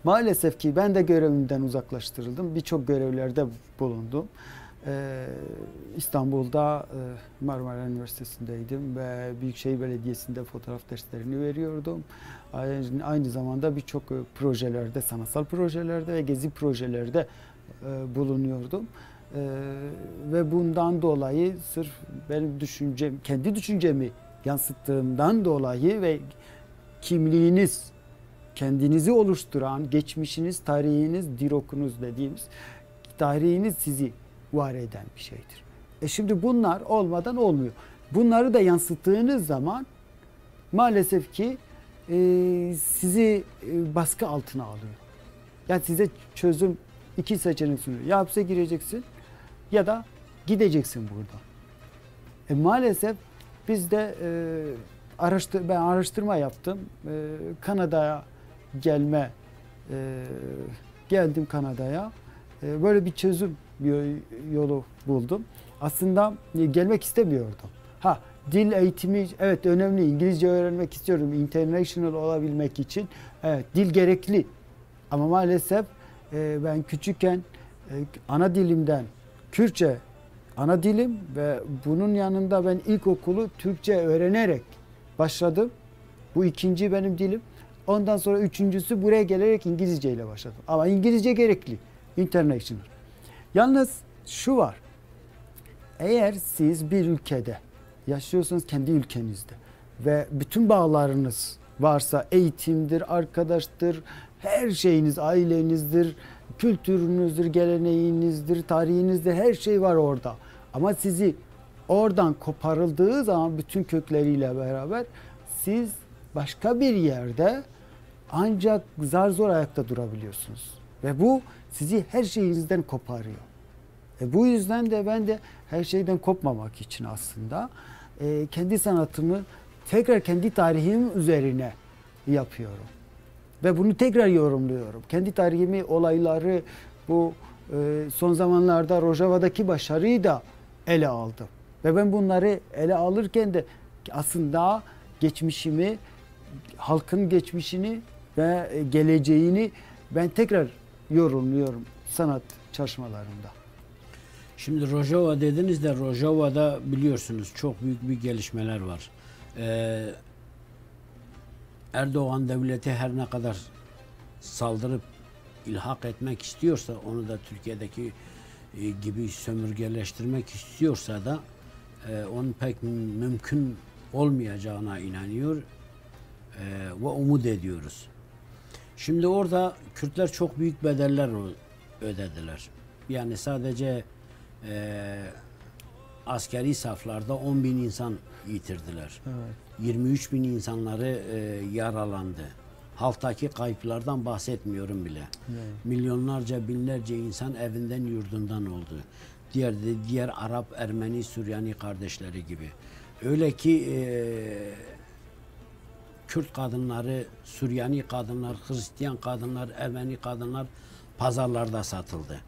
maalesef ki ben de görevimden uzaklaştırıldım. Birçok görevlerde bulundum. İstanbul'da Marmara Üniversitesi'ndeydim ve Büyükşehir Belediyesi'nde fotoğraf derslerini veriyordum. Aynı zamanda birçok projelerde, sanatsal projelerde ve gezi projelerde bulunuyordum. Ve bundan dolayı sırf benim düşüncem, kendi düşüncemi yansıttığımdan dolayı ve kimliğiniz, kendinizi oluşturan geçmişiniz, tarihiniz, dirokunuz dediğimiz tarihiniz sizi var eden bir şeydir. Şimdi bunlar olmadan olmuyor. Bunları da yansıttığınız zaman maalesef ki sizi baskı altına alıyor. Yani size çözüm, iki seçenek sunuyor. Ya hapse gireceksin ya da gideceksin buradan. Maalesef biz de ben araştırma yaptım. Kanada'ya geldim Kanada'ya. Böyle bir çözüm yolu buldum. Aslında gelmek istemiyordum. Dil eğitimi evet önemli. İngilizce öğrenmek istiyorum. International olabilmek için. Evet, dil gerekli. Ama maalesef ben küçükken ana dilimden Kürtçe ana dilim ve bunun yanında ben ilkokulu Türkçe öğrenerek başladım. Bu ikinci benim dilim. Ondan sonra üçüncüsü buraya gelerek İngilizce ile başladım. Ama İngilizce gerekli. International. Yalnız şu var. Eğer siz bir ülkede yaşıyorsanız kendi ülkenizde ve bütün bağlarınız varsa eğitimdir, arkadaştır, her şeyiniz ailenizdir, kültürünüzdür, geleneğinizdir, tarihinizdir, her şey var orada. Ama sizi oradan koparıldığı zaman bütün kökleriyle beraber siz başka bir yerde ancak zar zor ayakta durabiliyorsunuz. Ve bu sizi her şeyinizden koparıyor. Bu yüzden de ben de her şeyden kopmamak için aslında kendi sanatımı tekrar kendi tarihim üzerine yapıyorum. Ve bunu tekrar yorumluyorum. Kendi tarihimi, olayları, bu son zamanlarda Rojava'daki başarıyı da ele aldım. Ve ben bunları ele alırken de aslında geçmişimi, halkın geçmişini ve geleceğini ben tekrar yorumluyorum sanat çalışmalarımda. Şimdi Rojava dediniz de Rojava'da biliyorsunuz çok büyük bir gelişmeler var. Erdoğan devleti her ne kadar saldırıp ilhak etmek istiyorsa, onu da Türkiye'deki gibi sömürgeleştirmek istiyorsa da onun pek mümkün olmayacağına inanıyor ve umut ediyoruz. Şimdi orada Kürtler çok büyük bedeller ödediler. Yani sadece askeri saflarda 10.000 insan yitirdiler. Evet. 23.000 insanları yaralandı. Halktaki kayıplardan bahsetmiyorum bile. Evet. Milyonlarca, binlerce insan evinden, yurdundan oldu. Diğer Arap, Ermeni, Süryani kardeşleri gibi. Öyle ki Kürt kadınları, Süryani kadınlar, Hristiyan kadınlar, Ermeni kadınlar pazarlarda satıldı.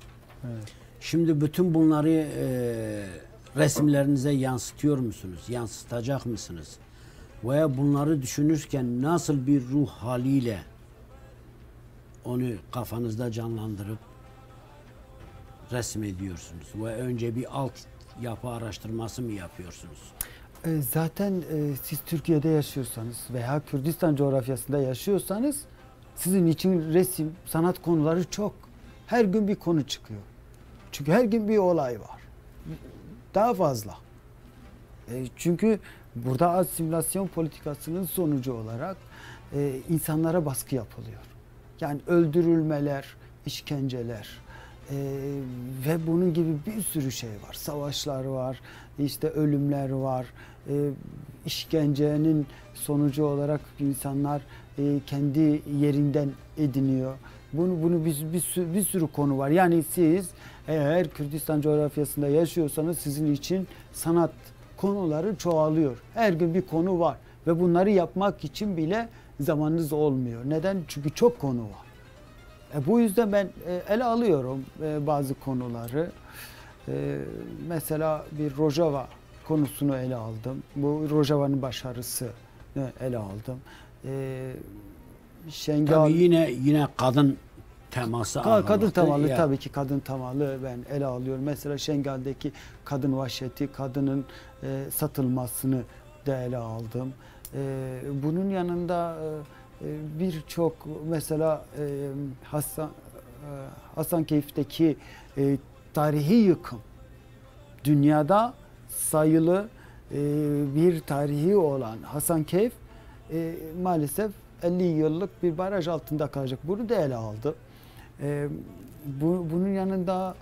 Evet. Şimdi bütün bunları resimlerinize yansıtıyor musunuz? Yansıtacak mısınız? Veya bunları düşünürken nasıl bir ruh haliyle onu kafanızda canlandırıp resmediyorsunuz? Ve önce bir alt yapı araştırması mı yapıyorsunuz? Zaten siz Türkiye'de yaşıyorsanız veya Kürdistan coğrafyasında yaşıyorsanız sizin için resim, sanat konuları çok. Her gün bir konu çıkıyor. Çünkü her gün bir olay var. Daha fazla. Çünkü burada asimilasyon politikasının sonucu olarak insanlara baskı yapılıyor. Yani öldürülmeler, işkenceler ve bunun gibi bir sürü şey var. Savaşlar var, işte ölümler var. İşkencenin sonucu olarak insanlar kendi yerinden ediniyor. Bunu bir sürü konu var. Yani siz eğer Kürdistan coğrafyasında yaşıyorsanız sizin için sanat konuları çoğalıyor. Her gün bir konu var ve bunları yapmak için bile zamanınız olmuyor. Neden? Çünkü çok konu var. Bu yüzden ben ele alıyorum bazı konuları. Mesela bir Rojava konusunu ele aldım. Bu Rojava'nın başarısı ele aldım. Şengal, tabii yine kadın teması kadın temalı ya. Tabii ki kadın temalı ben ele alıyorum. Mesela Şengal'deki kadın vahşeti, kadının satılmasını da ele aldım. Bunun yanında birçok mesela Hasankeyf'teki tarihi yıkım dünyada sayılı bir tarihi olan Hasankeyf maalesef 50 yıllık bir baraj altında kalacak. Bunu da ele aldı. Bunun yanında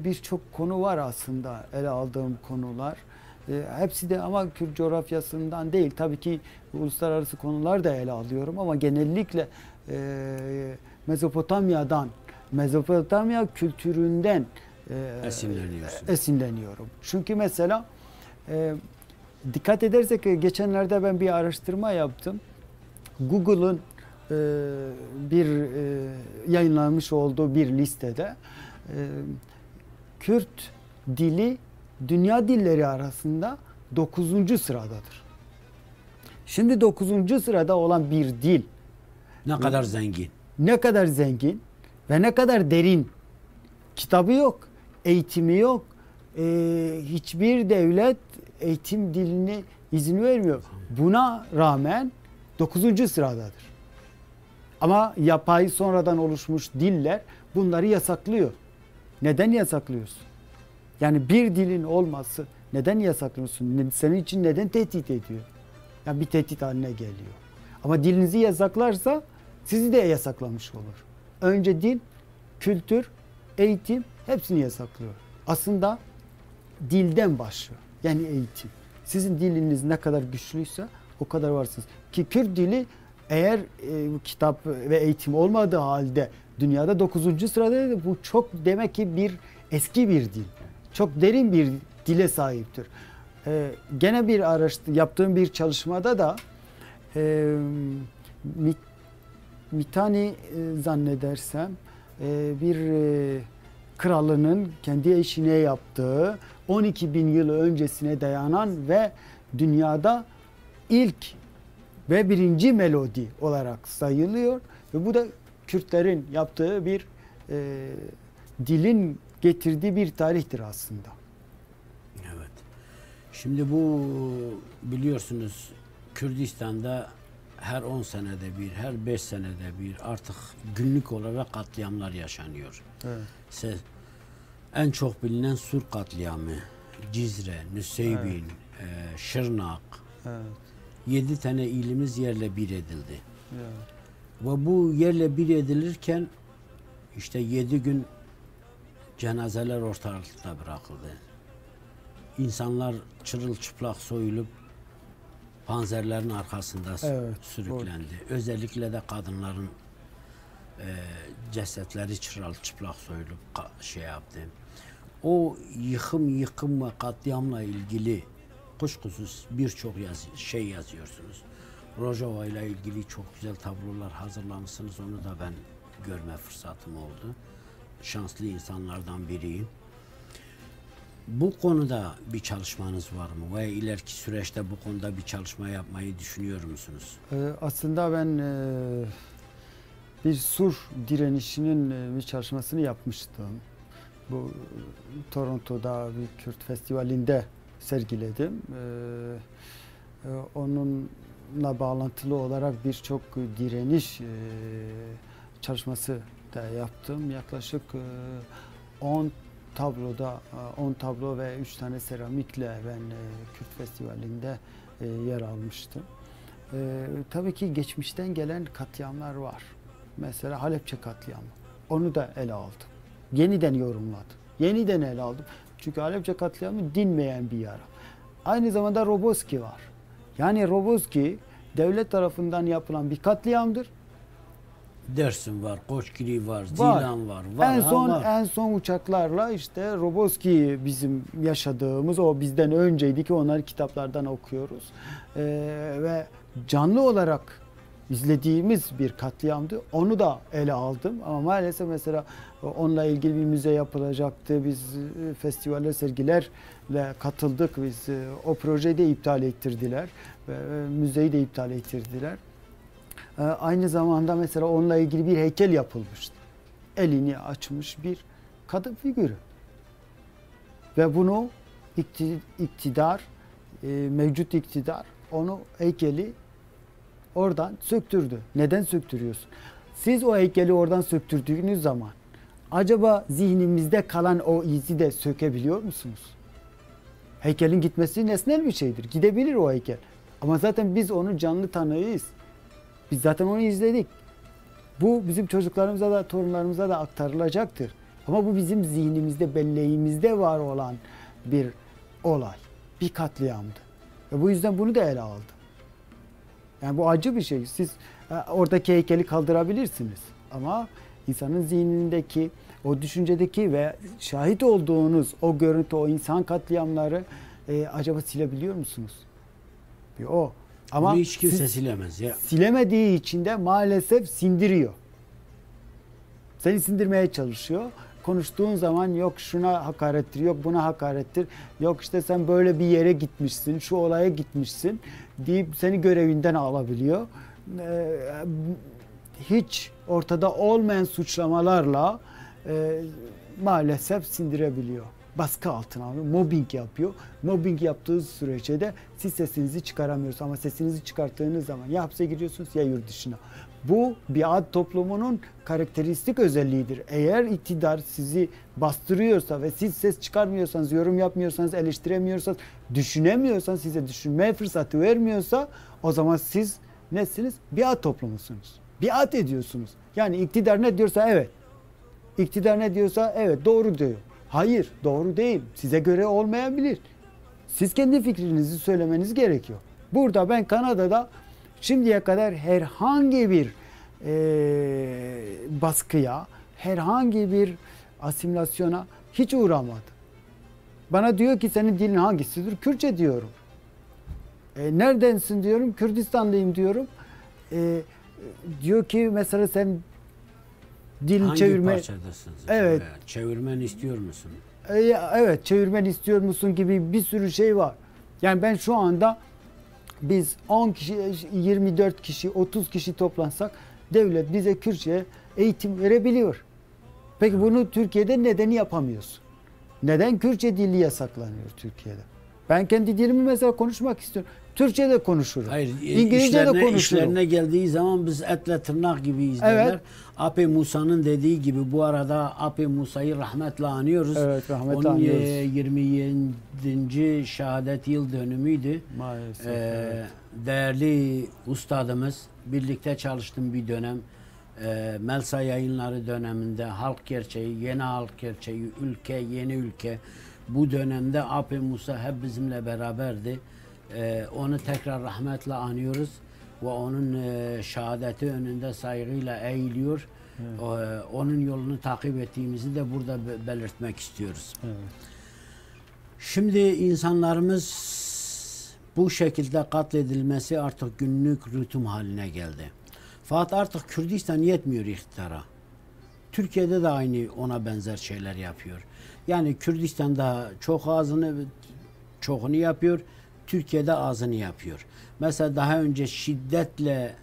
birçok konu var aslında ele aldığım konular. Hepsi de ama Kürt coğrafyasından değil. Tabii ki uluslararası konular da ele alıyorum ama genellikle Mezopotamya kültüründen esinleniyorum. Çünkü mesela dikkat edersek geçenlerde ben bir araştırma yaptım. Google'ın bir yayınlanmış olduğu bir listede Kürt dili dünya dilleri arasında 9. sıradadır. Şimdi 9. sırada olan bir dil ne kadar zengin. Ne kadar zengin ve ne kadar derin. Kitabı yok, eğitimi yok. Hiçbir devlet eğitim dilini izin vermiyor. Buna rağmen 9. sıradadır. Ama yapay sonradan oluşmuş diller bunları yasaklıyor. Neden yasaklıyorsun? Yani bir dilin olması neden yasaklıyorsun? Senin için neden tehdit ediyor? Yani bir tehdit haline geliyor. Ama dilinizi yasaklarsa sizi de yasaklamış olur. Önce dil, kültür, eğitim hepsini yasaklıyor. Aslında dilden başlıyor. Yani eğitim. Sizin diliniz ne kadar güçlüyse o kadar varsınız. Ki Kürt dili eğer kitap ve eğitim olmadığı halde dünyada 9. sırada, bu çok demek ki eski bir dil. Çok derin bir dile sahiptir. Gene yaptığım bir çalışmada da Mitanni zannedersem bir kralının kendi eşine yaptığı 12.000 yıl öncesine dayanan ve dünyada ilk ve birinci melodi olarak sayılıyor. Ve bu da Kürtlerin yaptığı bir dilin getirdiği bir tarihtir aslında. Evet. Şimdi bu biliyorsunuz Kürdistan'da her 10 senede bir, her 5 senede bir artık günlük olarak katliamlar yaşanıyor. Evet. En çok bilinen Sur katliamı, Cizre, Nüseybin, Şırnak, 7 tane ilimiz yerle bir edildi. Evet. Ve bu yerle bir edilirken işte 7 gün cenazeler ortalıkta bırakıldı. İnsanlar çırılçıplak soyulup panzerlerin arkasında sürüklendi. Özellikle de kadınların cesetleri çırılçıplak soyulup yaptı. O yıkım ve katliamla ilgili kuşkusuz birçok şey yazıyorsunuz. Rojava ile ilgili çok güzel tablolar hazırlamışsınız. Onu da ben görme fırsatım oldu. Şanslı insanlardan biriyim. Bu konuda bir çalışmanız var mı? Veya ileriki süreçte bu konuda bir çalışma yapmayı düşünüyor musunuz? Aslında ben bir Sur direnişinin bir çalışmasını yapmıştım. Bu Toronto'da bir Kürt festivalinde sergiledim. Onunla bağlantılı olarak birçok direniş çalışması da yaptım. Yaklaşık 10 tablo ve 3 tane seramikle ben Kürt festivalinde yer almıştım. Tabii ki geçmişten gelen katliamlar var. Mesela Halepçe katliamı. Onu da ele aldım. Yeniden yorumladım. Yeniden ele aldım. Çünkü Halepçe katliamı dinmeyen bir yara. Aynı zamanda Roboski var. Yani Roboski devlet tarafından yapılan bir katliamdır. Dersim var, Koçgiri var, Zilan var. En son uçaklarla işte Roboski bizim yaşadığımız, o bizden önceydi ki onları kitaplardan okuyoruz. Ve canlı olarak izlediğimiz bir katliamdı. Onu da ele aldım ama maalesef mesela onunla ilgili bir müze yapılacaktı. Biz festivaller, sergilerle katıldık. Biz o projeyi de iptal ettirdiler. Müzeyi de iptal ettirdiler. Aynı zamanda mesela onunla ilgili bir heykel yapılmıştı. Elini açmış bir kadın figürü. Ve bunu mevcut iktidar onu heykeli oradan söktürdü. Neden söktürüyorsun? Siz o heykeli oradan söktürdüğünüz zaman acaba zihnimizde kalan o izi de sökebiliyor musunuz? Heykelin gitmesi nesnel bir şeydir. Gidebilir o heykel. Ama zaten biz onu canlı tanığıyız. Biz zaten onu izledik. Bu bizim çocuklarımıza da torunlarımıza da aktarılacaktır. Ama bu bizim zihnimizde, belleğimizde var olan bir olay. Bir katliamdı. Ve bu yüzden bunu da ele aldım. Yani bu acı bir şey. Siz oradaki heykeli kaldırabilirsiniz. Ama insanın zihnindeki, o düşüncedeki ve şahit olduğunuz o görüntü, o insan katliamları acaba silebiliyor musunuz? O. Ama bunu hiç kimse silemez ya. Silemediği için de maalesef sindiriyor. Seni sindirmeye çalışıyor. Konuştuğun zaman yok şuna hakarettir, yok buna hakarettir, yok işte sen böyle bir yere gitmişsin, şu olaya gitmişsin deyip seni görevinden alabiliyor. Hiç ortada olmayan suçlamalarla maalesef sindirebiliyor. baskı altına alıyor, mobbing yapıyor. Mobbing yaptığı sürece de siz sesinizi çıkaramıyorsunuz ama sesinizi çıkarttığınız zaman ya hapse giriyorsunuz ya yurt dışına. Bu biat toplumunun karakteristik özelliğidir. Eğer iktidar sizi bastırıyorsa ve siz ses çıkarmıyorsanız, yorum yapmıyorsanız, eleştiremiyorsanız, düşünemiyorsanız, size düşünmeye fırsatı vermiyorsa o zaman siz nesiniz? Biat toplumusunuz. Biat ediyorsunuz. Yani iktidar ne diyorsa evet. İktidar ne diyorsa evet doğru diyor. Hayır doğru değil. Size göre olmayabilir. Siz kendi fikrinizi söylemeniz gerekiyor. Burada ben Kanada'da şimdiye kadar herhangi bir baskıya, herhangi bir asimilasyona hiç uğramadım. Bana diyor ki senin dilin hangisidir? Kürtçe diyorum. Neredensin diyorum. Kürdistanlıyım diyorum. Diyor ki mesela sen dil hangi çevirme... parçadasın? Evet. Çevirmen istiyor musun? Evet, çevirmen istiyor musun gibi bir sürü şey var. Yani ben şu anda biz 10 kişi, 24 kişi, 30 kişi toplansak devlet bize Kürtçe eğitim verebiliyor. Peki bunu Türkiye'de neden yapamıyorsun? Neden Kürtçe dili yasaklanıyor Türkiye'de? Ben kendi dilimi mesela konuşmak istiyorum. Türkçe de konuşurum. Hayır, İngilizce de konuşurum. İşlerine geldiği zaman biz etle tırnak gibi izlerler. Evet. Ape Musa'nın dediği gibi bu arada Ape Musa'yı rahmetle anıyoruz. Evet, rahmetle onun anıyoruz. 27. şehadet yıl dönümüydü. Maalesef. Evet. Değerli ustadımız, birlikte çalıştığım bir dönem. Melsa Yayınları döneminde Halk Gerçeği, Yeni Halk Gerçeği, Ülke, Yeni Ülke. Bu dönemde Ape Musa hep bizimle beraberdi. Onu tekrar rahmetle anıyoruz ve onun şehadeti önünde saygıyla eğiliyor. Evet. Onun yolunu takip ettiğimizi de burada belirtmek istiyoruz. Evet. Şimdi insanlarımız bu şekilde katledilmesi artık günlük rutin haline geldi. Fakat artık Kürdistan yetmiyor iktidara. Türkiye'de de aynı ona benzer şeyler yapıyor. Yani Kürdistan'da çoğunu yapıyor. Türkiye'de azını yapıyor. Mesela daha önce şiddetle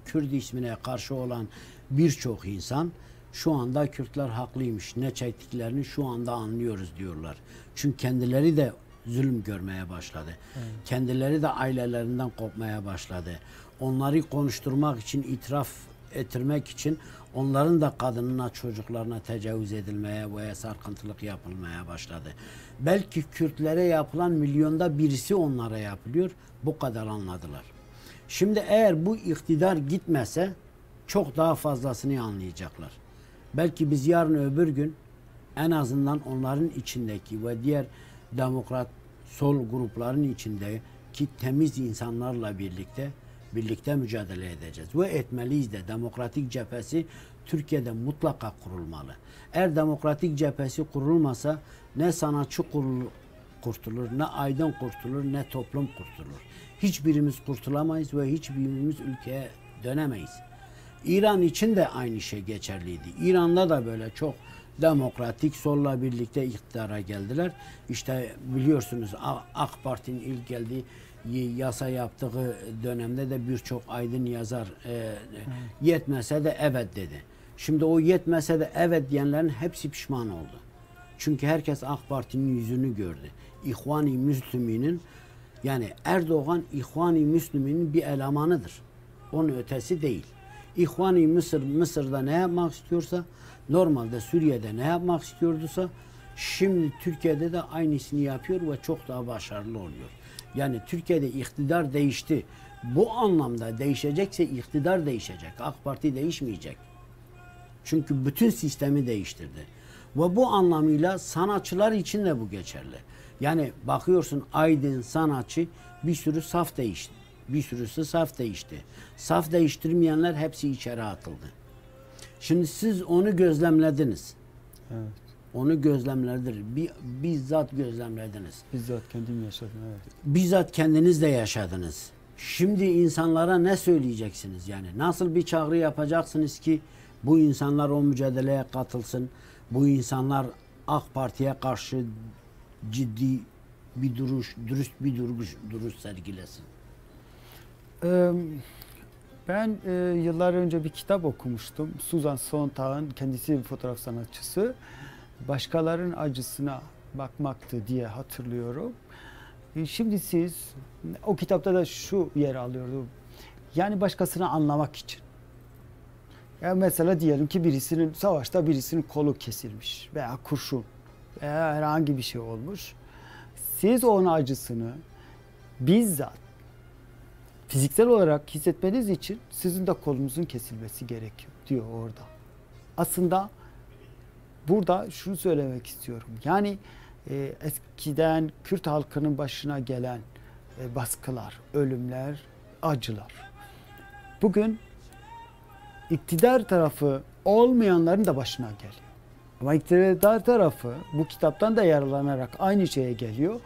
Kürt ismine karşı olan birçok insan şu anda Kürtler haklıymış. Ne çektiklerini şu anda anlıyoruz diyorlar. Çünkü kendileri de zulüm görmeye başladı. Evet. Kendileri de ailelerinden kopmaya başladı. Onları konuşturmak için, itiraf ettirmek için onların da kadınına, çocuklarına tecavüz edilmeye veya sarkıntılık yapılmaya başladı. Belki Kürtlere yapılan milyonda birisi onlara yapılıyor. Bu kadar anladılar. Şimdi eğer bu iktidar gitmese çok daha fazlasını anlayacaklar. Belki biz yarın öbür gün en azından onların içindeki ve diğer demokrat sol grupların içindeki temiz insanlarla birlikte mücadele edeceğiz. Ve etmeliyiz de. Demokratik cephesi Türkiye'de mutlaka kurulmalı. Eğer demokratik cephesi kurulmasa ne sanatçı kurtulur, ne aydın kurtulur, ne toplum kurtulur. Hiçbirimiz kurtulamayız ve hiçbirimiz ülkeye dönemeyiz. İran için de aynı şey geçerliydi. İran'da da böyle çok demokratik solla birlikte iktidara geldiler. İşte biliyorsunuz AK Parti'nin ilk geldiği yasa yaptığı dönemde de birçok aydın yazar yetmese de evet dedi. Şimdi o yetmese de evet diyenlerin hepsi pişman oldu. Çünkü herkes AK Parti'nin yüzünü gördü. İhvan-ı Müslümin'in yani Erdoğan İhvan-ı Müslümin'in bir elemanıdır. Onun ötesi değil. İhvan-ı Mısır'da ne yapmak istiyorsa, normalde Suriye'de ne yapmak istiyorduysa şimdi Türkiye'de de aynısını yapıyor ve çok daha başarılı oluyor. Yani Türkiye'de iktidar değişti. Bu anlamda değişecekse iktidar değişecek. AK Parti değişmeyecek. Çünkü bütün sistemi değiştirdi. Ve bu anlamıyla sanatçılar için de bu geçerli. Yani bakıyorsun aydın sanatçı bir sürü saf değişti. Bir sürüsü saf değişti. Saf değiştirmeyenler hepsi içeri atıldı. Şimdi siz onu gözlemlediniz. Evet. Onu gözlemlediniz. Bizzat gözlemlediniz. Bizzat kendim yaşadım. Evet. Bizzat kendiniz de yaşadınız. Şimdi insanlara ne söyleyeceksiniz? Yani nasıl bir çağrı yapacaksınız ki bu insanlar o mücadeleye katılsın? Bu insanlar AK Parti'ye karşı ciddi bir duruş, dürüst bir duruş sergilesin. Ben yıllar önce bir kitap okumuştum. Susan Sontag'ın, kendisi bir fotoğraf sanatçısı. başkalarının acısına bakmaktı diye hatırlıyorum. Şimdi siz, o kitapta da şu yer alıyordu. Yani başkasını anlamak için. Yani mesela diyelim ki birisinin savaşta birisinin kolu kesilmiş veya kurşun veya herhangi bir şey olmuş. Siz onun acısını bizzat fiziksel olarak hissetmeniz için sizin de kolunuzun kesilmesi gerekiyor diyor orada. Aslında burada şunu söylemek istiyorum. Yani eskiden Kürt halkının başına gelen baskılar, ölümler, acılar. Bugün iktidar tarafı olmayanların da başına geliyor. Ama iktidar tarafı bu kitaptan da yararlanarak aynı şeye geliyor.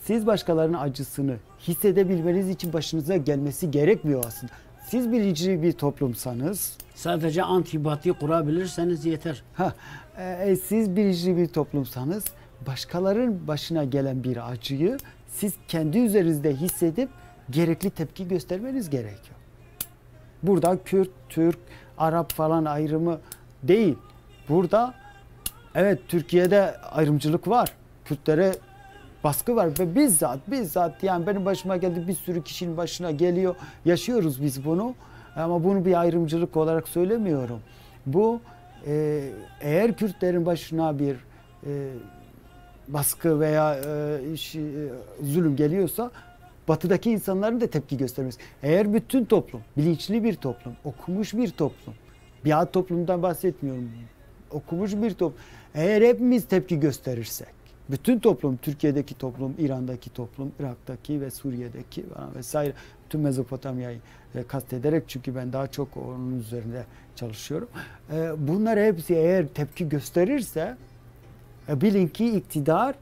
Siz başkalarının acısını hissedebilmeniz için başınıza gelmesi gerekmiyor aslında. Siz bilinçli bir toplumsanız, sadece antipati kurabilirseniz yeter. Siz bilinçli bir toplumsanız başkalarının başına gelen bir acıyı siz kendi üzerinizde hissedip gerekli tepki göstermeniz gerekiyor. Burada Kürt, Türk, Arap falan ayrımı değil. Burada evet Türkiye'de ayrımcılık var. Kürtlere baskı var ve bizzat yani benim başıma geldi, bir sürü kişinin başına geliyor. Yaşıyoruz biz bunu. Ama bunu bir ayrımcılık olarak söylemiyorum. Bu eğer Kürtlerin başına bir baskı veya zulüm geliyorsa Batı'daki insanların da tepki göstermesi. Eğer bütün toplum, bilinçli bir toplum, okumuş bir toplum, biat toplumdan bahsetmiyorum, okumuş bir toplum, eğer hepimiz tepki gösterirsek, bütün toplum, Türkiye'deki toplum, İran'daki toplum, Irak'taki ve Suriye'deki vesaire, bütün Mezopotamya'yı kastederek, çünkü ben daha çok onun üzerinde çalışıyorum. Bunlar hepsi eğer tepki gösterirse bilin ki iktidar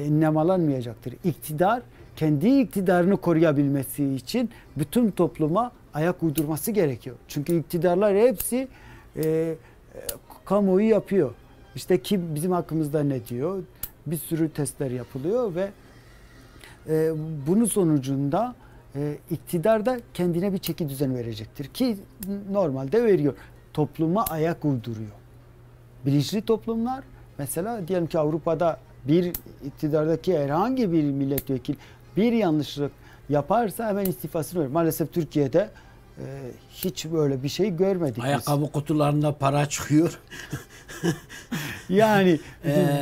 nemalanmayacaktır. İktidar kendi iktidarını koruyabilmesi için bütün topluma ayak uydurması gerekiyor. Çünkü iktidarlar hepsi kamuoyu yapıyor. İşte kim bizim hakkımızda ne diyor? Bir sürü testler yapılıyor ve bunun sonucunda iktidar da kendine bir çeki düzen verecektir ki normalde veriyor. Topluma ayak uyduruyor. Bilinçli toplumlar, mesela diyelim ki Avrupa'da bir iktidardaki herhangi bir milletvekili bir yanlışlık yaparsa hemen istifasını verir. Maalesef Türkiye'de hiç böyle bir şey görmedik. Ayakkabı kutularında para çıkıyor. Yani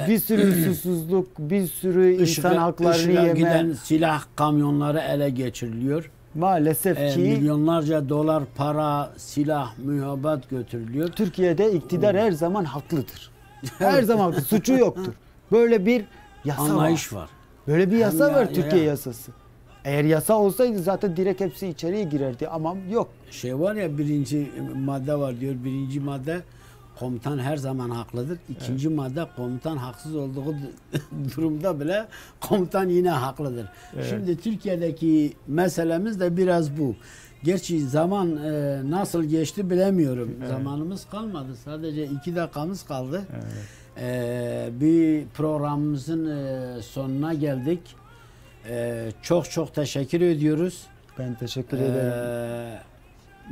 bir sürü susuzluk, bir sürü insan haklarını yeme. Giden silah kamyonları ele geçiriliyor. Maalesef ki milyonlarca dolar para, silah, mühebbat götürülüyor. Türkiye'de iktidar her zaman haklıdır. Her zaman suçu yoktur. Böyle bir yasa anlayış var. Böyle bir yasa var, Türkiye yasası. Eğer yasa olsaydı zaten direkt hepsi içeriye girerdi ama yok. Var ya, birinci madde var diyor. Birinci madde komutan her zaman haklıdır. İkinci madde komutan haksız olduğu durumda bile komutan yine haklıdır. Evet. Şimdi Türkiye'deki meselemiz de biraz bu. Gerçi zaman nasıl geçti bilemiyorum. Evet. Zamanımız kalmadı. Sadece 2 dakikamız kaldı. Evet. Bir programımızın sonuna geldik. Çok teşekkür ediyoruz. Ben teşekkür ederim.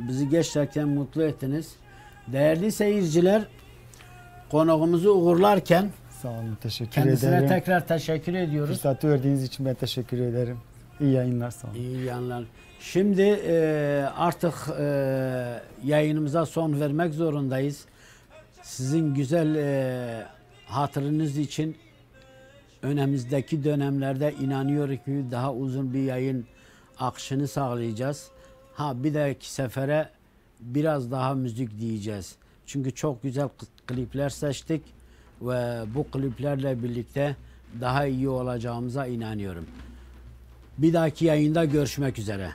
Bizi gerçekten mutlu ettiniz. Değerli seyirciler, konuğumuzu uğurlarken sağ olun, teşekkür kendisine ederim. Tekrar teşekkür ediyoruz. Fırsatı verdiğiniz için ben teşekkür ederim. İyi yayınlar, sağ olun. İyi yayınlar. Şimdi artık yayınımıza son vermek zorundayız. Sizin güzel hatırınız için önümüzdeki dönemlerde inanıyorum ki daha uzun bir yayın akışını sağlayacağız. Bir dahaki sefere biraz daha müzik diyeceğiz. Çünkü çok güzel klipler seçtik ve bu kliplerle birlikte daha iyi olacağımıza inanıyorum. Bir dahaki yayında görüşmek üzere.